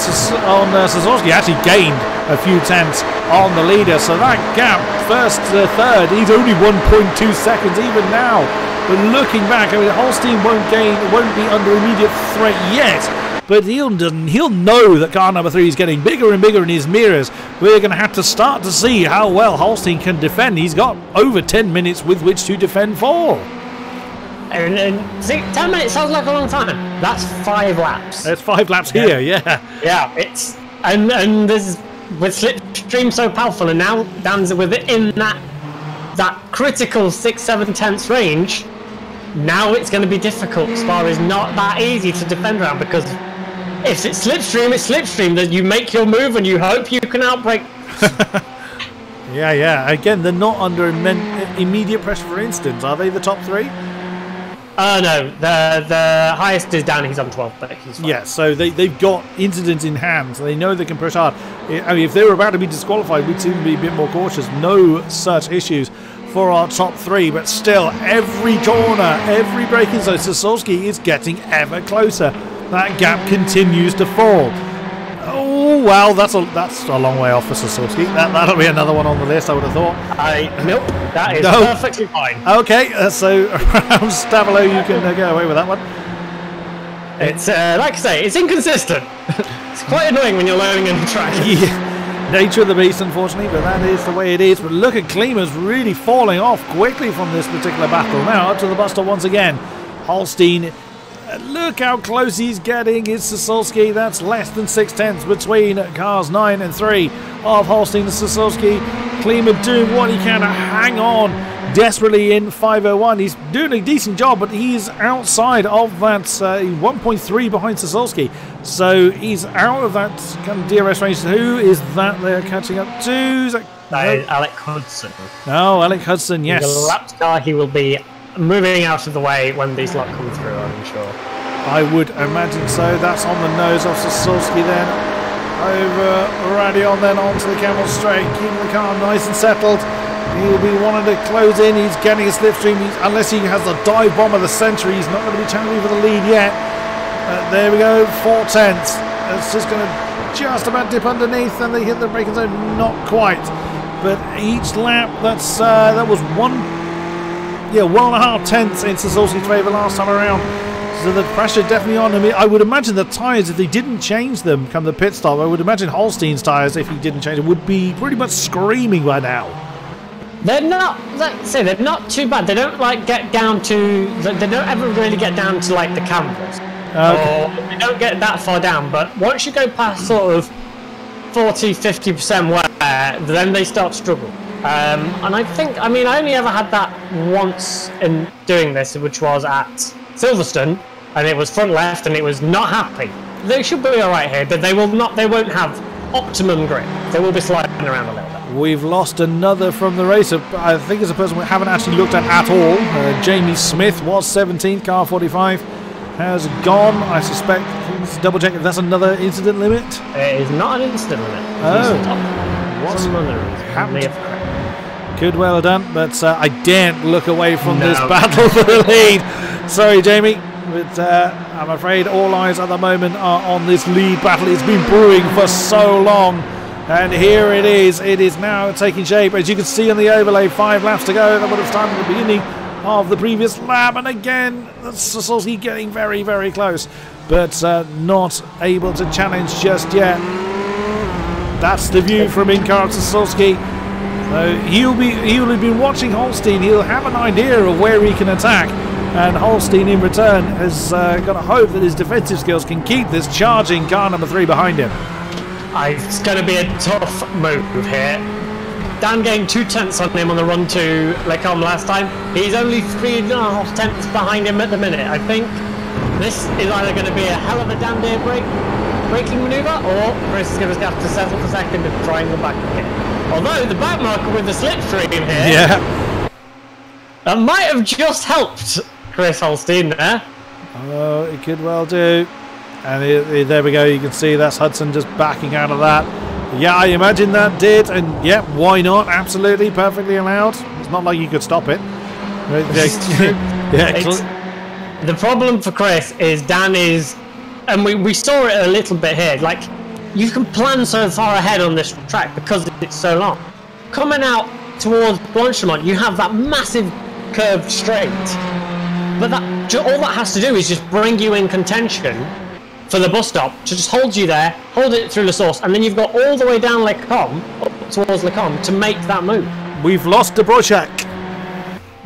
Speaker 1: Sasolski. Actually gained a few tenths on the leader. So that gap, first to third, he's only 1.2 seconds even now. But looking back, Holstein won't be under immediate threat yet. But he'll know that car number 3 is getting bigger and bigger in his mirrors. We're going to have to start to see how well Holstein can defend. He's got over 10 minutes with which to defend for.
Speaker 2: And see, 10 minutes sounds like a long time. That's 5 laps.
Speaker 1: That's 5 laps here, yeah.
Speaker 2: Yeah, it's and this with slipstream so powerful, and now Dan's within that critical 6-7 tenths range. now it's going to be difficult. Spa is not that easy to defend around because if it's slipstream, it's slipstream. That you make your move and you hope you can outbrake.
Speaker 1: Yeah. Again, they're not under immediate pressure for instance, are they? The top three?
Speaker 2: No, the highest is down. He's on 12, but he's fine.
Speaker 1: Yeah, so they've got incidents in hand. So they know they can push hard. I mean, if they were about to be disqualified, we'd seem to be a bit more cautious. No such issues for our top three, but still, every corner, every braking zone, Sosowski is getting ever closer. That gap continues to fall. Oh, well, that's a long way off for Sosowski. That'll be another one on the list, I would have thought.
Speaker 2: Nope, that is perfectly fine.
Speaker 1: Okay, so around Stavilo, you can get away with that one.
Speaker 2: It's, like I say, it's inconsistent. It's quite annoying when you're learning a new track.
Speaker 1: Yeah, nature of the beast, unfortunately, but that is the way it is. But look at Klima's really falling off quickly from this particular battle. Now, up to the bus stop once again. Holstein. Look how close he's getting. It's Sosowski. That's less than 6/10 between cars 9 and 3 of Holstein and Sosowski. Klima doing what he can to hang on desperately in 5:01. He's doing a decent job, but he's outside of that 1.3 behind Sosowski. So he's out of that kind of DRS range. Who is that they're catching up to? Is that
Speaker 2: Alec Hudson.
Speaker 1: No, Alec Hudson, yes.
Speaker 2: The lapped car, he will be moving out of the way when these lot come through, I'm sure.
Speaker 1: I would imagine so. That's on the nose of Sosowski then. Over Radion then onto the camel straight, keeping the car nice and settled. He'll be wanting to close in. He's getting a slipstream. Unless he has the dive bomb of the century, he's not going to be challenging for the lead yet. There we go, 4/10. It's just going to just about dip underneath, and they hit the braking zone. Not quite, but each lap that was 1.5 tenths in Sosowski's favour last time around. So the pressure definitely on him. I would imagine the tyres, if they didn't change them come the pit stop, I would imagine Holstein's tyres, if he didn't change them, would be pretty much screaming by now.
Speaker 2: They're not, like I say, they're not too bad. They don't like get down to, they don't ever really get down to like the canvas. Okay. Or they don't get that far down, but once you go past sort of 40-50% wear, then they start to struggle. And I think, I mean, I only ever had that once in doing this, which was at Silverstone, and it was front left, and it was not happy. They should be all right here, but they will not. They won't have optimum grip. They will be sliding around a little bit.
Speaker 1: We've lost another from the race. I think it's a person we haven't actually looked at all. Jamie Smith was 17th, car 45 has gone. I suspect. Let's double check if that's another incident limit.
Speaker 2: It is not an incident limit.
Speaker 1: Oh,
Speaker 2: what's happened?
Speaker 1: Could well have done, but I daren't look away from this battle for the lead. Sorry, Jamie, but I'm afraid all eyes at the moment are on this lead battle. It's been brewing for so long, and here it is. It is now taking shape. As you can see on the overlay, 5 laps to go. That would have started at the beginning of the previous lap, and again, Sosowski getting very, very close, but not able to challenge just yet. That's the view from in-car Sosowski. So he'll have been watching Holstein. He'll have an idea of where he can attack, and Holstein in return has got to hope that his defensive skills can keep this charging car number 3 behind him.
Speaker 2: It's going to be a tough move here. Dan gained 2 tenths on him on the run to Lecombe last time. He's only 3.5 tenths behind him at the minute. I think this is either going to be a hell of a damn day braking manoeuvre, or Chris is going to have to settle for second and try and go back again. Although the back marker with the slipstream here, that might have just helped Chris Holstein there.
Speaker 1: Oh, it could well do. And there we go. You can see that's Hudson just backing out of that. Yeah, I imagine that did, and yeah, why not? Absolutely, perfectly allowed. It's not like you could stop it.
Speaker 2: The problem for Chris is Dan is, and we saw it a little bit here. Like, you can plan so far ahead on this track because it's so long. Coming out towards Blanchemont, you have that massive curved straight, but all that has to do is just bring you in contention for the bus stop, to just hold you there, hold it through the source, and then you've got all the way down Lecombe, up towards Lecombe, to make that move.
Speaker 1: We've lost De Brochak.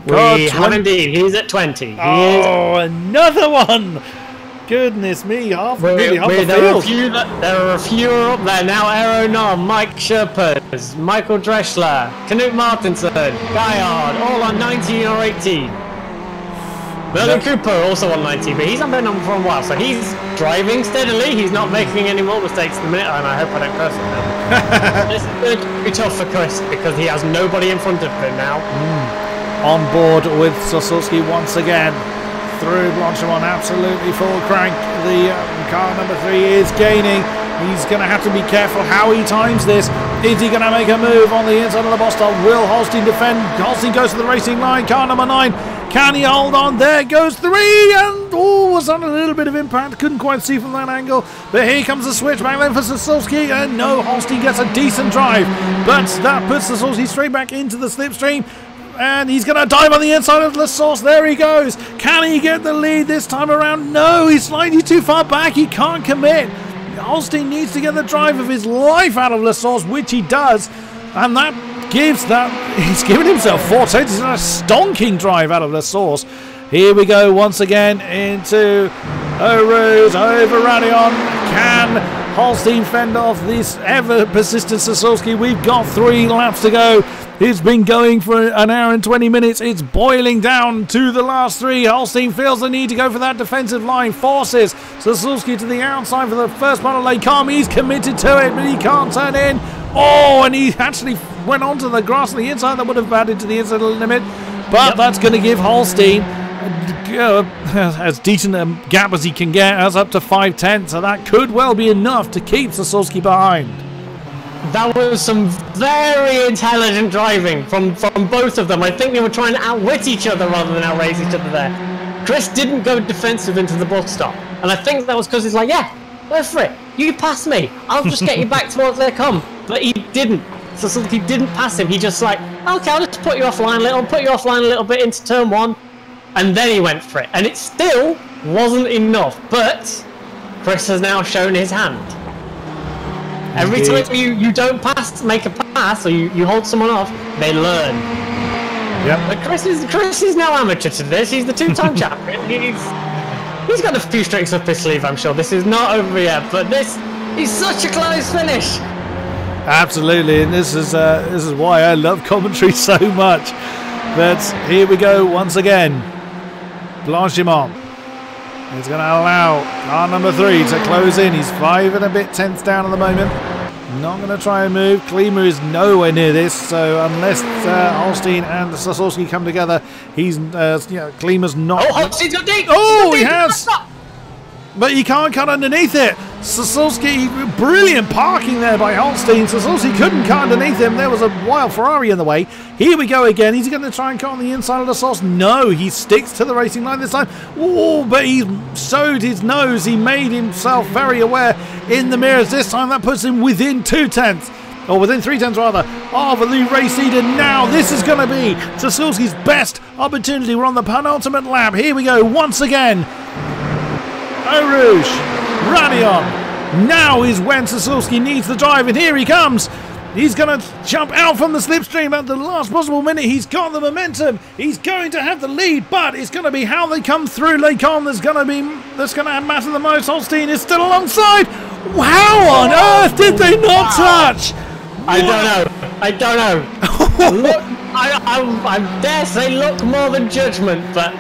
Speaker 2: We have indeed. He's at 20.
Speaker 1: Another one! Goodness me, half the field.
Speaker 2: There are a few up there now. Aero Nom, Mike Sherpers, Michael Dreschler, Knut Martinsen, Guyard, all on 19 or 18. Merlin Cooper, also online TV. He's not been on for a while, so he's driving steadily. He's not making any more mistakes in the minute, and I hope I don't curse him now. This is going to be tough for Chris because he has nobody in front of him now.
Speaker 1: On board with Sosulski once again. Through Blanchimont, absolutely full crank. The car number 3 is gaining. He's going to have to be careful how he times this. Is he going to make a move on the inside of the boss stop? Will Holstein defend? Holstein goes to the racing line. Car number 9. Can he hold on? There goes 3. And was on a little bit of impact. Couldn't quite see from that angle. But here comes the switch back then for Sosulski. And no, Holstein gets a decent drive. But that puts Sosulski straight back into the slipstream. And he's going to dive on the inside of the source. There he goes. Can he get the lead this time around? No, he's slightly too far back. He can't commit. Holstein needs to get the drive of his life out of the source, which he does. And that gives that... He's given himself 4 tenths. It's a stonking drive out of the source. Here we go once again into O'Rose over Radion. Can Holstein fend off this ever-persistent Sosulski? We've got 3 laps to go. It's been going for an hour and 20 minutes. It's boiling down to the last 3. Holstein feels the need to go for that defensive line. Forces Sosulski to the outside for the first part of Lake Calm. He's committed to it, but he can't turn in. Oh, and he actually went onto the grass on the inside. That would have batted to the inside limit. But that's going to give Holstein as decent a gap as he can get, as up to 5 tenths. So that could well be enough to keep Sosulski behind.
Speaker 2: That was some very intelligent driving from both of them. I think they were trying to outwit each other rather than outrace each other there. Chris didn't go defensive into the bus stop. And I think that was because he's like, yeah, go for it. You pass me. I'll just get you back towards their come. But he didn't. So he didn't pass him. He just like, okay, I'll just put you offline a little bit into turn 1. And then he went for it. And it still wasn't enough. But Chris has now shown his hand. Every time you don't make a pass, or you hold someone off, they learn.
Speaker 1: Yep.
Speaker 2: But Chris is now amateur to this. He's the 2-time champion. He's got a few tricks up his sleeve, I'm sure. This is not over yet, but this is such a close finish.
Speaker 1: Absolutely, and this is why I love commentary so much. But here we go once again. Blanchimont is going to allow car number 3 to close in. He's 5 and a bit tenths down at the moment. Not going to try and move. Klima is nowhere near this, so unless Holstein and Sosulski come together, he's Klima's not.
Speaker 2: Oh, Holstein's got deep.
Speaker 1: Oh, he has. But he can't cut underneath it. Sosulski, brilliant parking there by Holstein. Sosulski couldn't cut underneath him. There was a wild Ferrari in the way. Here we go again. He's going to try and cut on the inside of the source. No, he sticks to the racing line this time. Oh, but he sewed his nose. He made himself very aware in the mirrors this time. That puts him within 2 tenths. Or within 3 tenths rather, of the race leader. Now this is going to be Sosulski's best opportunity. We're on the penultimate lap. Here we go once again. Eau Rouge, Radion. Now is when Sosulski needs the drive, and here he comes. He's going to jump out from the slipstream at the last possible minute. He's got the momentum. He's going to have the lead, but it's going to be how they come through Lake Calm that's going to matter the most. Holstein is still alongside. How on earth did they not touch?
Speaker 2: I don't know. Look, I dare say look more than judgment, but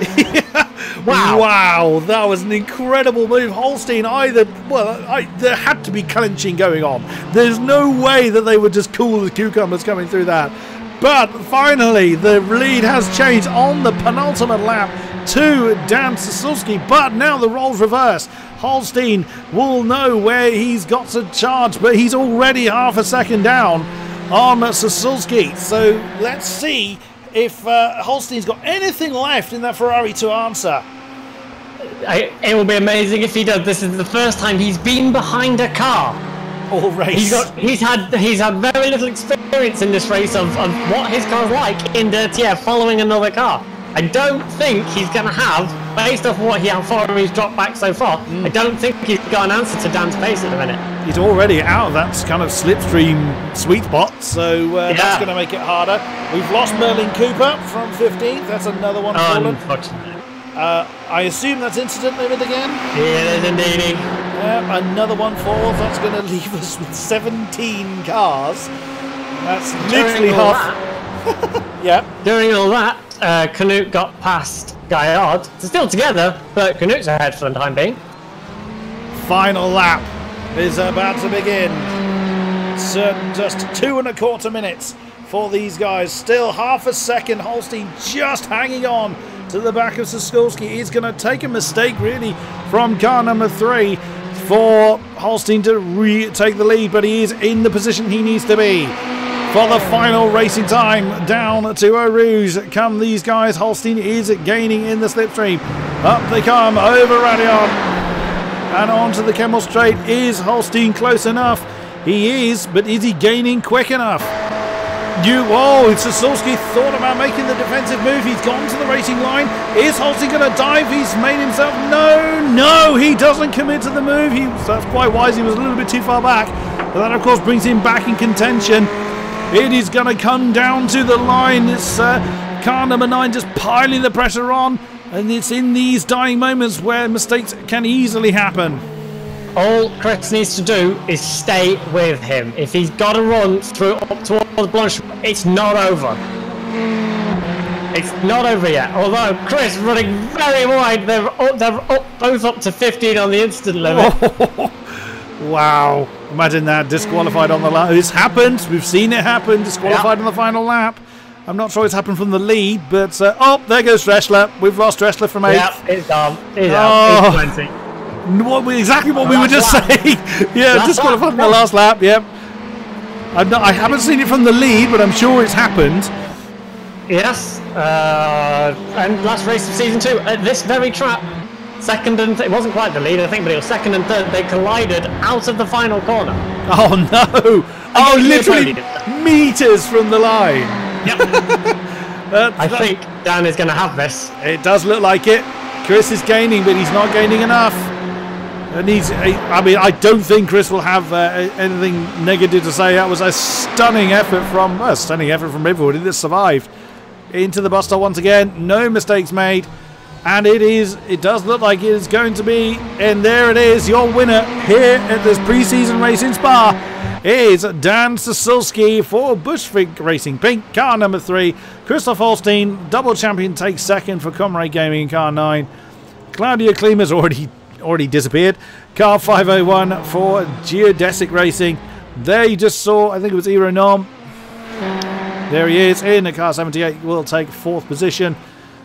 Speaker 1: wow, that was an incredible move. Holstein there had to be clenching going on. There's no way that they were just cool as cucumbers coming through that. But finally, the lead has changed on the penultimate lap to Dan Sosulski. But now the roles reverse. Holstein will know where he's got to charge, but he's already half a second down on Sosulski. So let's see if Holstein's got anything left in that Ferrari to answer.
Speaker 2: It will be amazing if he does. This is the first time he's been behind a car
Speaker 1: all race.
Speaker 2: He's had very little experience in this race of what his car's like in dirty air following another car. I don't think he's going to have, based off how far he's dropped back so far, I don't think he's got an answer to Dan's pace at the minute.
Speaker 1: He's already out of that kind of slipstream sweet spot, so that's going to make it harder. We've lost Merlin Cooper from 15th. That's another one fallen.
Speaker 2: Unfortunately.
Speaker 1: I assume that's incident limit again?
Speaker 2: It is indeed.
Speaker 1: Another one falls. That's going to leave us with 17 cars. That's literally half. Yeah.
Speaker 2: During all that, Canute got past Gaillard. They're still together, but Canute's ahead for the time being.
Speaker 1: Final lap is about to begin. Just 2.25 minutes for these guys. Still half a second. Holstein just hanging on to the back of Soskulski. He's going to take a mistake, really, from car number 3 for Holstein to take the lead, but he is in the position he needs to be. For the final racing time, down to Eau Rouge come these guys. Holstein is gaining in the slipstream. Up they come over Radion. And onto the Kemmel Straight. Is Holstein close enough? He is, but is he gaining quick enough? Soskulski thought about making the defensive move. He's gone to the racing line. Is Holstein going to dive? He's made himself... No, he doesn't commit to the move. That's quite wise. He was a little bit too far back. But that, of course, brings him back in contention. It is going to come down to the line. It's car number 9 just piling the pressure on. And it's in these dying moments where mistakes can easily happen.
Speaker 2: All Chris needs to do is stay with him. If he's got to run through up towards Blanche, it's not over. It's not over yet. Although Chris running very wide, they're both up to 15 on the instant limit.
Speaker 1: Wow. Imagine that, disqualified on the lap. It's happened. We've seen it happen. Disqualified on the final lap. I'm not sure it's happened from the lead, but... there goes Dreschler. We've lost Dreschler from 8th.
Speaker 2: Yeah, it's done. He's out. He's 20.
Speaker 1: Exactly what we were just saying. Yeah, disqualified on the last lap. Yep. I haven't seen it from the lead, but I'm sure it's happened.
Speaker 2: Yes. And last race of season 2 at this very track. Second and it wasn't quite the lead, I think, but it was second and third. They collided out of the final corner.
Speaker 1: Oh no! Oh, literally meters from the line.
Speaker 2: Yep. I think Dan is going to have this.
Speaker 1: It does look like it. Chris is gaining, but he's not gaining enough. And I don't think Chris will have anything negative to say. That was a stunning effort from everybody that survived. Into the bus stop once again. No mistakes made. And it does look like it is going to be, and there it is, your winner here at this pre-season race in Spa is Dan Soskulski for Bushwick Racing Pink, car number 3. Christoph Holstein, double champion, takes second for Comrade Gaming in car 9. Claudia Klima's already disappeared. Car 501 for Geodesic Racing. There you just saw, I think it was Iro Nom. There he is in the car 78, will take 4th position.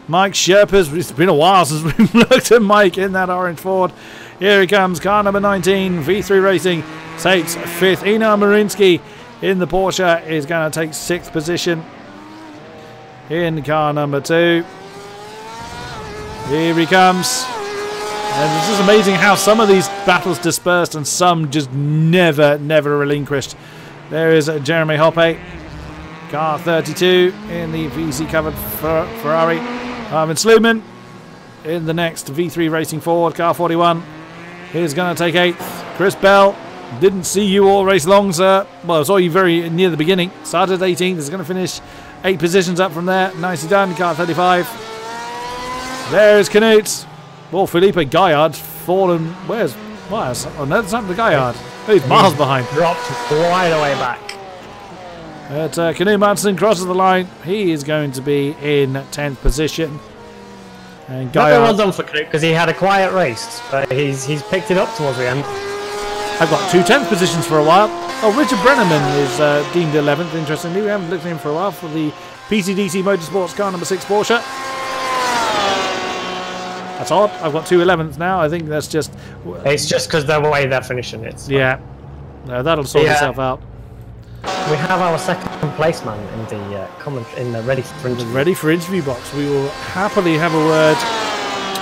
Speaker 1: Mike Sherpas, it's been a while since we've looked at Mike in that orange Ford. Here he comes, car number 19, V3 Racing, takes 5th. Einar Marinsky in the Porsche is going to take 6th position. In car number 2. Here he comes. And it's just amazing how some of these battles dispersed and some just never relinquished. There is Jeremy Hoppe, car 32 in the VC covered Ferrari. Armin Sluman in the next V3 Racing Ford, car 41. He's going to take 8th. Chris Bell, didn't see you all race long, sir. Well, I saw you very near the beginning. Started 18th. He's going to finish 8 positions up from there. Nicely done, car 35. There's Canute. Well, Felipe Gaillard fallen. Where's? Oh, no, that's not the Gaillard. Oh, he's miles behind.
Speaker 2: Dropped right away back.
Speaker 1: Canute Madsen crosses the line. He is going to be in 10th position. And Gaillard,
Speaker 2: well done for Canute because he had a quiet race, but he's picked it up towards the end.
Speaker 1: I've got 2 10th positions for a while. Oh, Richard Brenneman is deemed 11th. Interestingly, we haven't looked at him for a while for the PCDC Motorsports car number 6 Porsche. That's odd. I've got 2 11th now. I think that's just...
Speaker 2: It's just because the way they're finishing it.
Speaker 1: Yeah. No, that'll sort itself out.
Speaker 2: We have our second place man in the ready for interview.
Speaker 1: Ready for interview box. We will happily have a word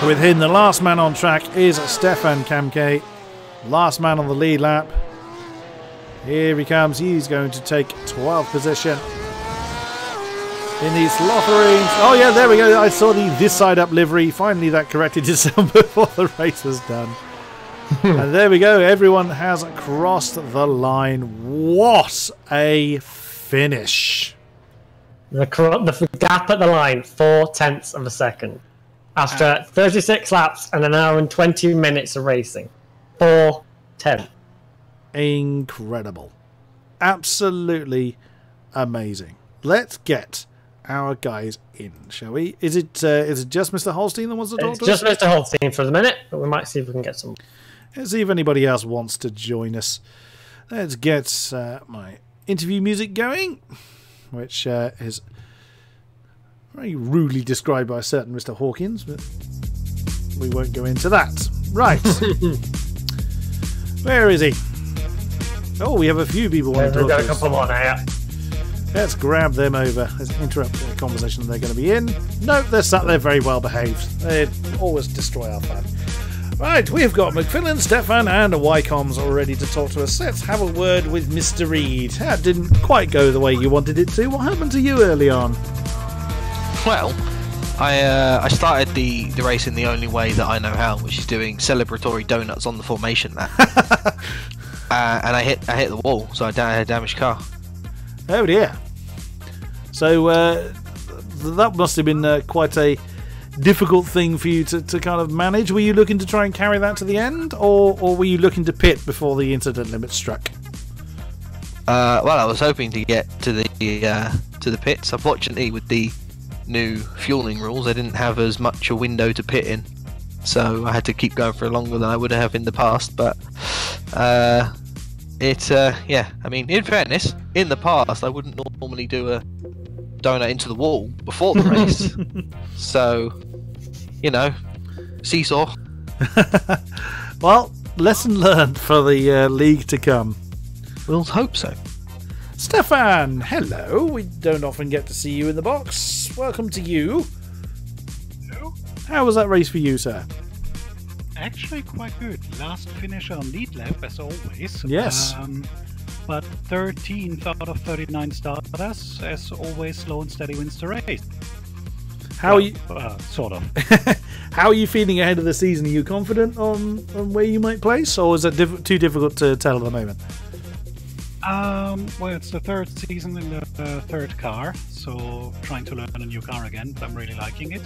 Speaker 1: with him. The last man on track is Stefan Kamke. Last man on the lead lap. Here he comes. He's going to take 12th position. In these Slotherings. Oh yeah, there we go. I saw the this side up livery. Finally that corrected itself before the race was done. And there we go. Everyone has crossed the line. What a finish.
Speaker 2: The gap at the line, 4/10 of a second. After 36 laps and an hour and 20 minutes of racing. 4:10.
Speaker 1: Incredible. Absolutely amazing. Let's get our guys in, shall we? Is it just Mr. Holstein that wants to talk to us?
Speaker 2: Just Mr. Holstein for the minute, but we might see if we can get some.
Speaker 1: Let's see if anybody else wants to join us. Let's get my interview music going, which is very rudely described by a certain Mr. Hawkins, but we won't go into that. Right. Where is he? Oh, we have a few people wanting to talk to us.
Speaker 2: We've got a couple more now, yeah.
Speaker 1: Let's grab them over. Let's interrupt the conversation they're going to be in. Nope, they're sat there very well behaved. They always destroy our fun. Right, we've got McFillan, Stefan, and Wycoms all ready to talk to us. Let's have a word with Mr. Reed. That didn't quite go the way you wanted it to. What happened to you early on?
Speaker 3: Well, I started the race in the only way that I know how, which is doing celebratory donuts on the formation lap. And I hit the wall, so I had a damaged car.
Speaker 1: Oh dear. So that must have been quite a difficult thing for you to kind of manage. Were you looking to try and carry that to the end, or were you looking to pit before the incident limit struck?
Speaker 3: Well, I was hoping to get to the pits. Unfortunately, with the new fueling rules, I didn't have as much a window to pit in, so I had to keep going for longer than I would have in the past. But yeah, I mean, in fairness, in the past I wouldn't normally do a donut into the wall before the race. So, you know, seesaw.
Speaker 1: Well, lesson learned for the league to come.
Speaker 3: We'll hope so.
Speaker 1: Stefan, hello. We don't often get to see you in the box. Welcome to you.
Speaker 4: Hello.
Speaker 1: How was that race for you, sir?
Speaker 4: Actually quite good. Last finish on lead lap as always.
Speaker 1: Yes.
Speaker 4: But 13th out of 39 starters, as always, slow and steady wins the race.
Speaker 1: How are you?
Speaker 4: Sort of.
Speaker 1: How are you feeling ahead of the season? Are you confident on where you might place, or is it too difficult to tell at the moment?
Speaker 4: Well, it's the third season in the third car, so trying to learn a new car again, but I'm really liking it.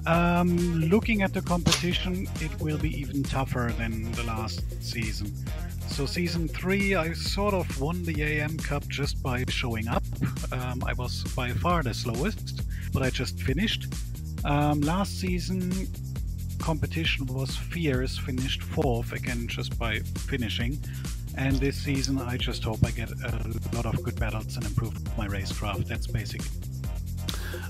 Speaker 4: Looking at the competition, it will be even tougher than the last season. So season 3, I sort of won the AM Cup just by showing up. I was by far the slowest, but I just finished. Last season, competition was fierce, finished 4th, again just by finishing. And this season, I just hope I get a lot of good battles and improve my racecraft. That's basically.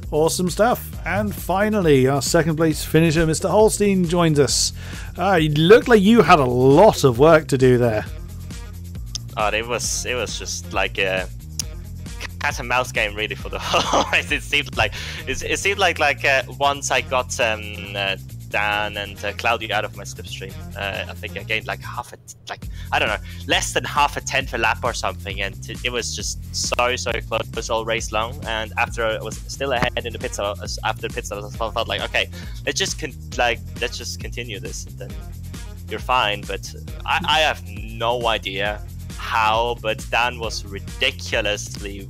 Speaker 1: Awesome stuff. And finally, our second place finisher, Mr. Holstein, joins us. It looked like you had a lot of work to do there.
Speaker 5: Oh, it was just like a cat and mouse game really for the whole race. It seemed like once I got Dan and Claudio out of my slipstream, I think I gained like less than half a tenth a lap or something, and it was just so close all race long. And after I was still ahead in the pits, after the pits, I felt like, okay, let's just continue this, and then you're fine. But I have no idea how, but Dan was ridiculously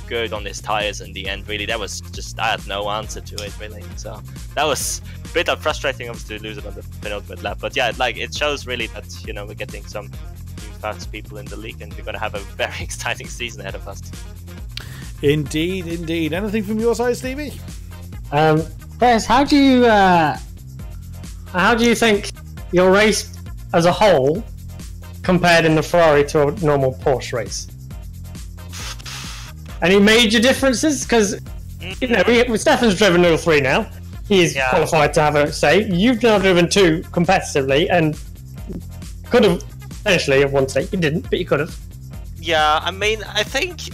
Speaker 5: good on his tires in the end. Really, that was just, I had no answer to it really. So that was a bit frustrating, obviously, to lose it on the penultimate lap. But yeah, like, it shows really that, you know, we're getting some new fast people in the league, and we're going to have a very exciting season ahead of us.
Speaker 1: Indeed. Anything from your side, Stevie?
Speaker 2: Chris, how do you think your race as a whole compared in the Ferrari to a normal Porsche race? Any major differences? Because, you know, Stefan's driven 03 now. He's qualified to have a say. You've now driven 2 competitively and could have potentially have won state. You didn't, but you could have.
Speaker 5: Yeah, I mean, I think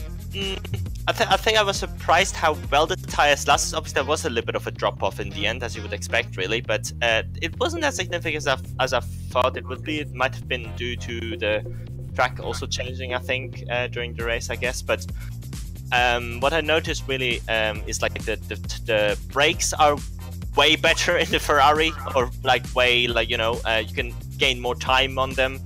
Speaker 5: I was surprised how well the tires lasted. Obviously, there was a little bit of a drop-off in the end, as you would expect, really. But it wasn't as significant as I thought it would be. It might have been due to the track also changing, I think, during the race, I guess. But what I noticed really is like the brakes are way better in the Ferrari, or like way, like, you know, you can gain more time on them.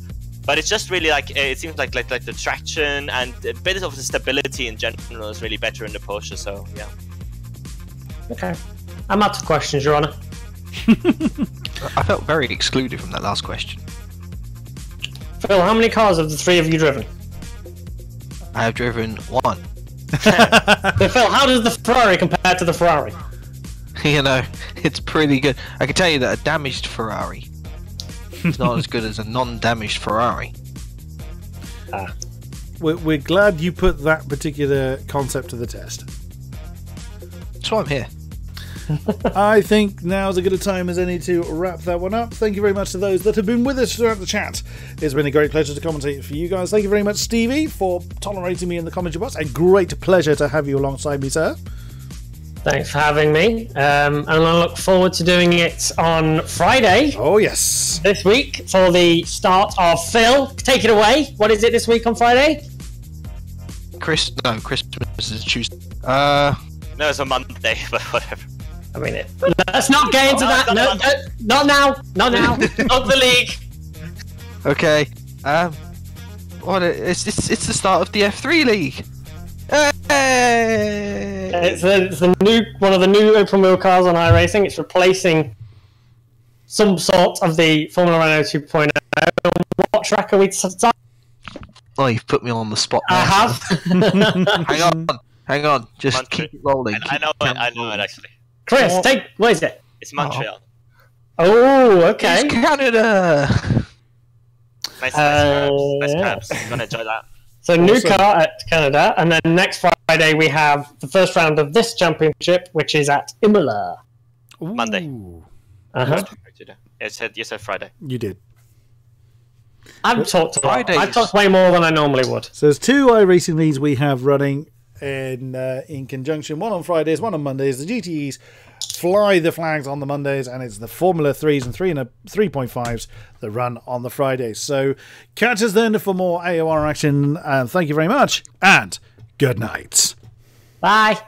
Speaker 5: But it's just really like, it seems like the traction and a bit of the stability in general is really better in the Porsche. So yeah.
Speaker 2: Okay, I'm out of questions, Your Honour.
Speaker 3: I felt very excluded from that last question.
Speaker 2: Phil, how many cars have the 3 of you driven?
Speaker 3: I have driven 1.
Speaker 2: So Phil, how does the Ferrari compare to the Ferrari?
Speaker 3: You know, it's pretty good. I can tell you that a damaged Ferrari is not as good as a non-damaged Ferrari.
Speaker 1: We're glad you put that particular concept to the test.
Speaker 3: That's why I'm here.
Speaker 1: I think now's as good a time as any to wrap that one up. Thank you very much to those that have been with us throughout the chat. It's been a great pleasure to commentate for you guys. Thank you very much, Stevie, for tolerating me in the commentary box. A great pleasure to have you alongside me, sir.
Speaker 2: Thanks for having me. And I look forward to doing it on Friday.
Speaker 1: Oh, yes.
Speaker 2: This week for the start of Phil. Take it away. What is it this week on Friday?
Speaker 3: Christmas is Tuesday.
Speaker 5: No, it's a Monday, but whatever.
Speaker 2: I mean, let's not get into that. No, not now. Not now. Not the league.
Speaker 3: Okay. What? It's the start of the F3 League. Hey!
Speaker 2: It's the new one of the new open wheel cars on iRacing. It's replacing some sort of the Formula Renault 2.0. What track are we starting?
Speaker 3: Oh, you've put me on the spot.
Speaker 2: I have.
Speaker 3: Hang on. Just
Speaker 5: Montreal.
Speaker 3: keep it rolling.
Speaker 5: I know it actually.
Speaker 2: Chris, what is it?
Speaker 5: It's Montreal.
Speaker 2: Oh, okay.
Speaker 3: It's Canada.
Speaker 5: Nice crabs. I'm gonna enjoy that.
Speaker 2: So new car at Canada, and then next Friday we have the first round of this championship, which is at Imola.
Speaker 1: Ooh.
Speaker 5: Monday. You said Friday.
Speaker 1: You did.
Speaker 2: I've talked a lot.
Speaker 3: Fridays.
Speaker 2: I've talked way more than I normally would.
Speaker 1: So there's two iRacing leagues we have running in conjunction. One on Fridays, one on Mondays. The GTEs fly the flags on the Mondays, and it's the Formula 3s and 3.5s that run on the Fridays. So catch us then for more AOR action, and thank you very much, and good night.
Speaker 2: Bye.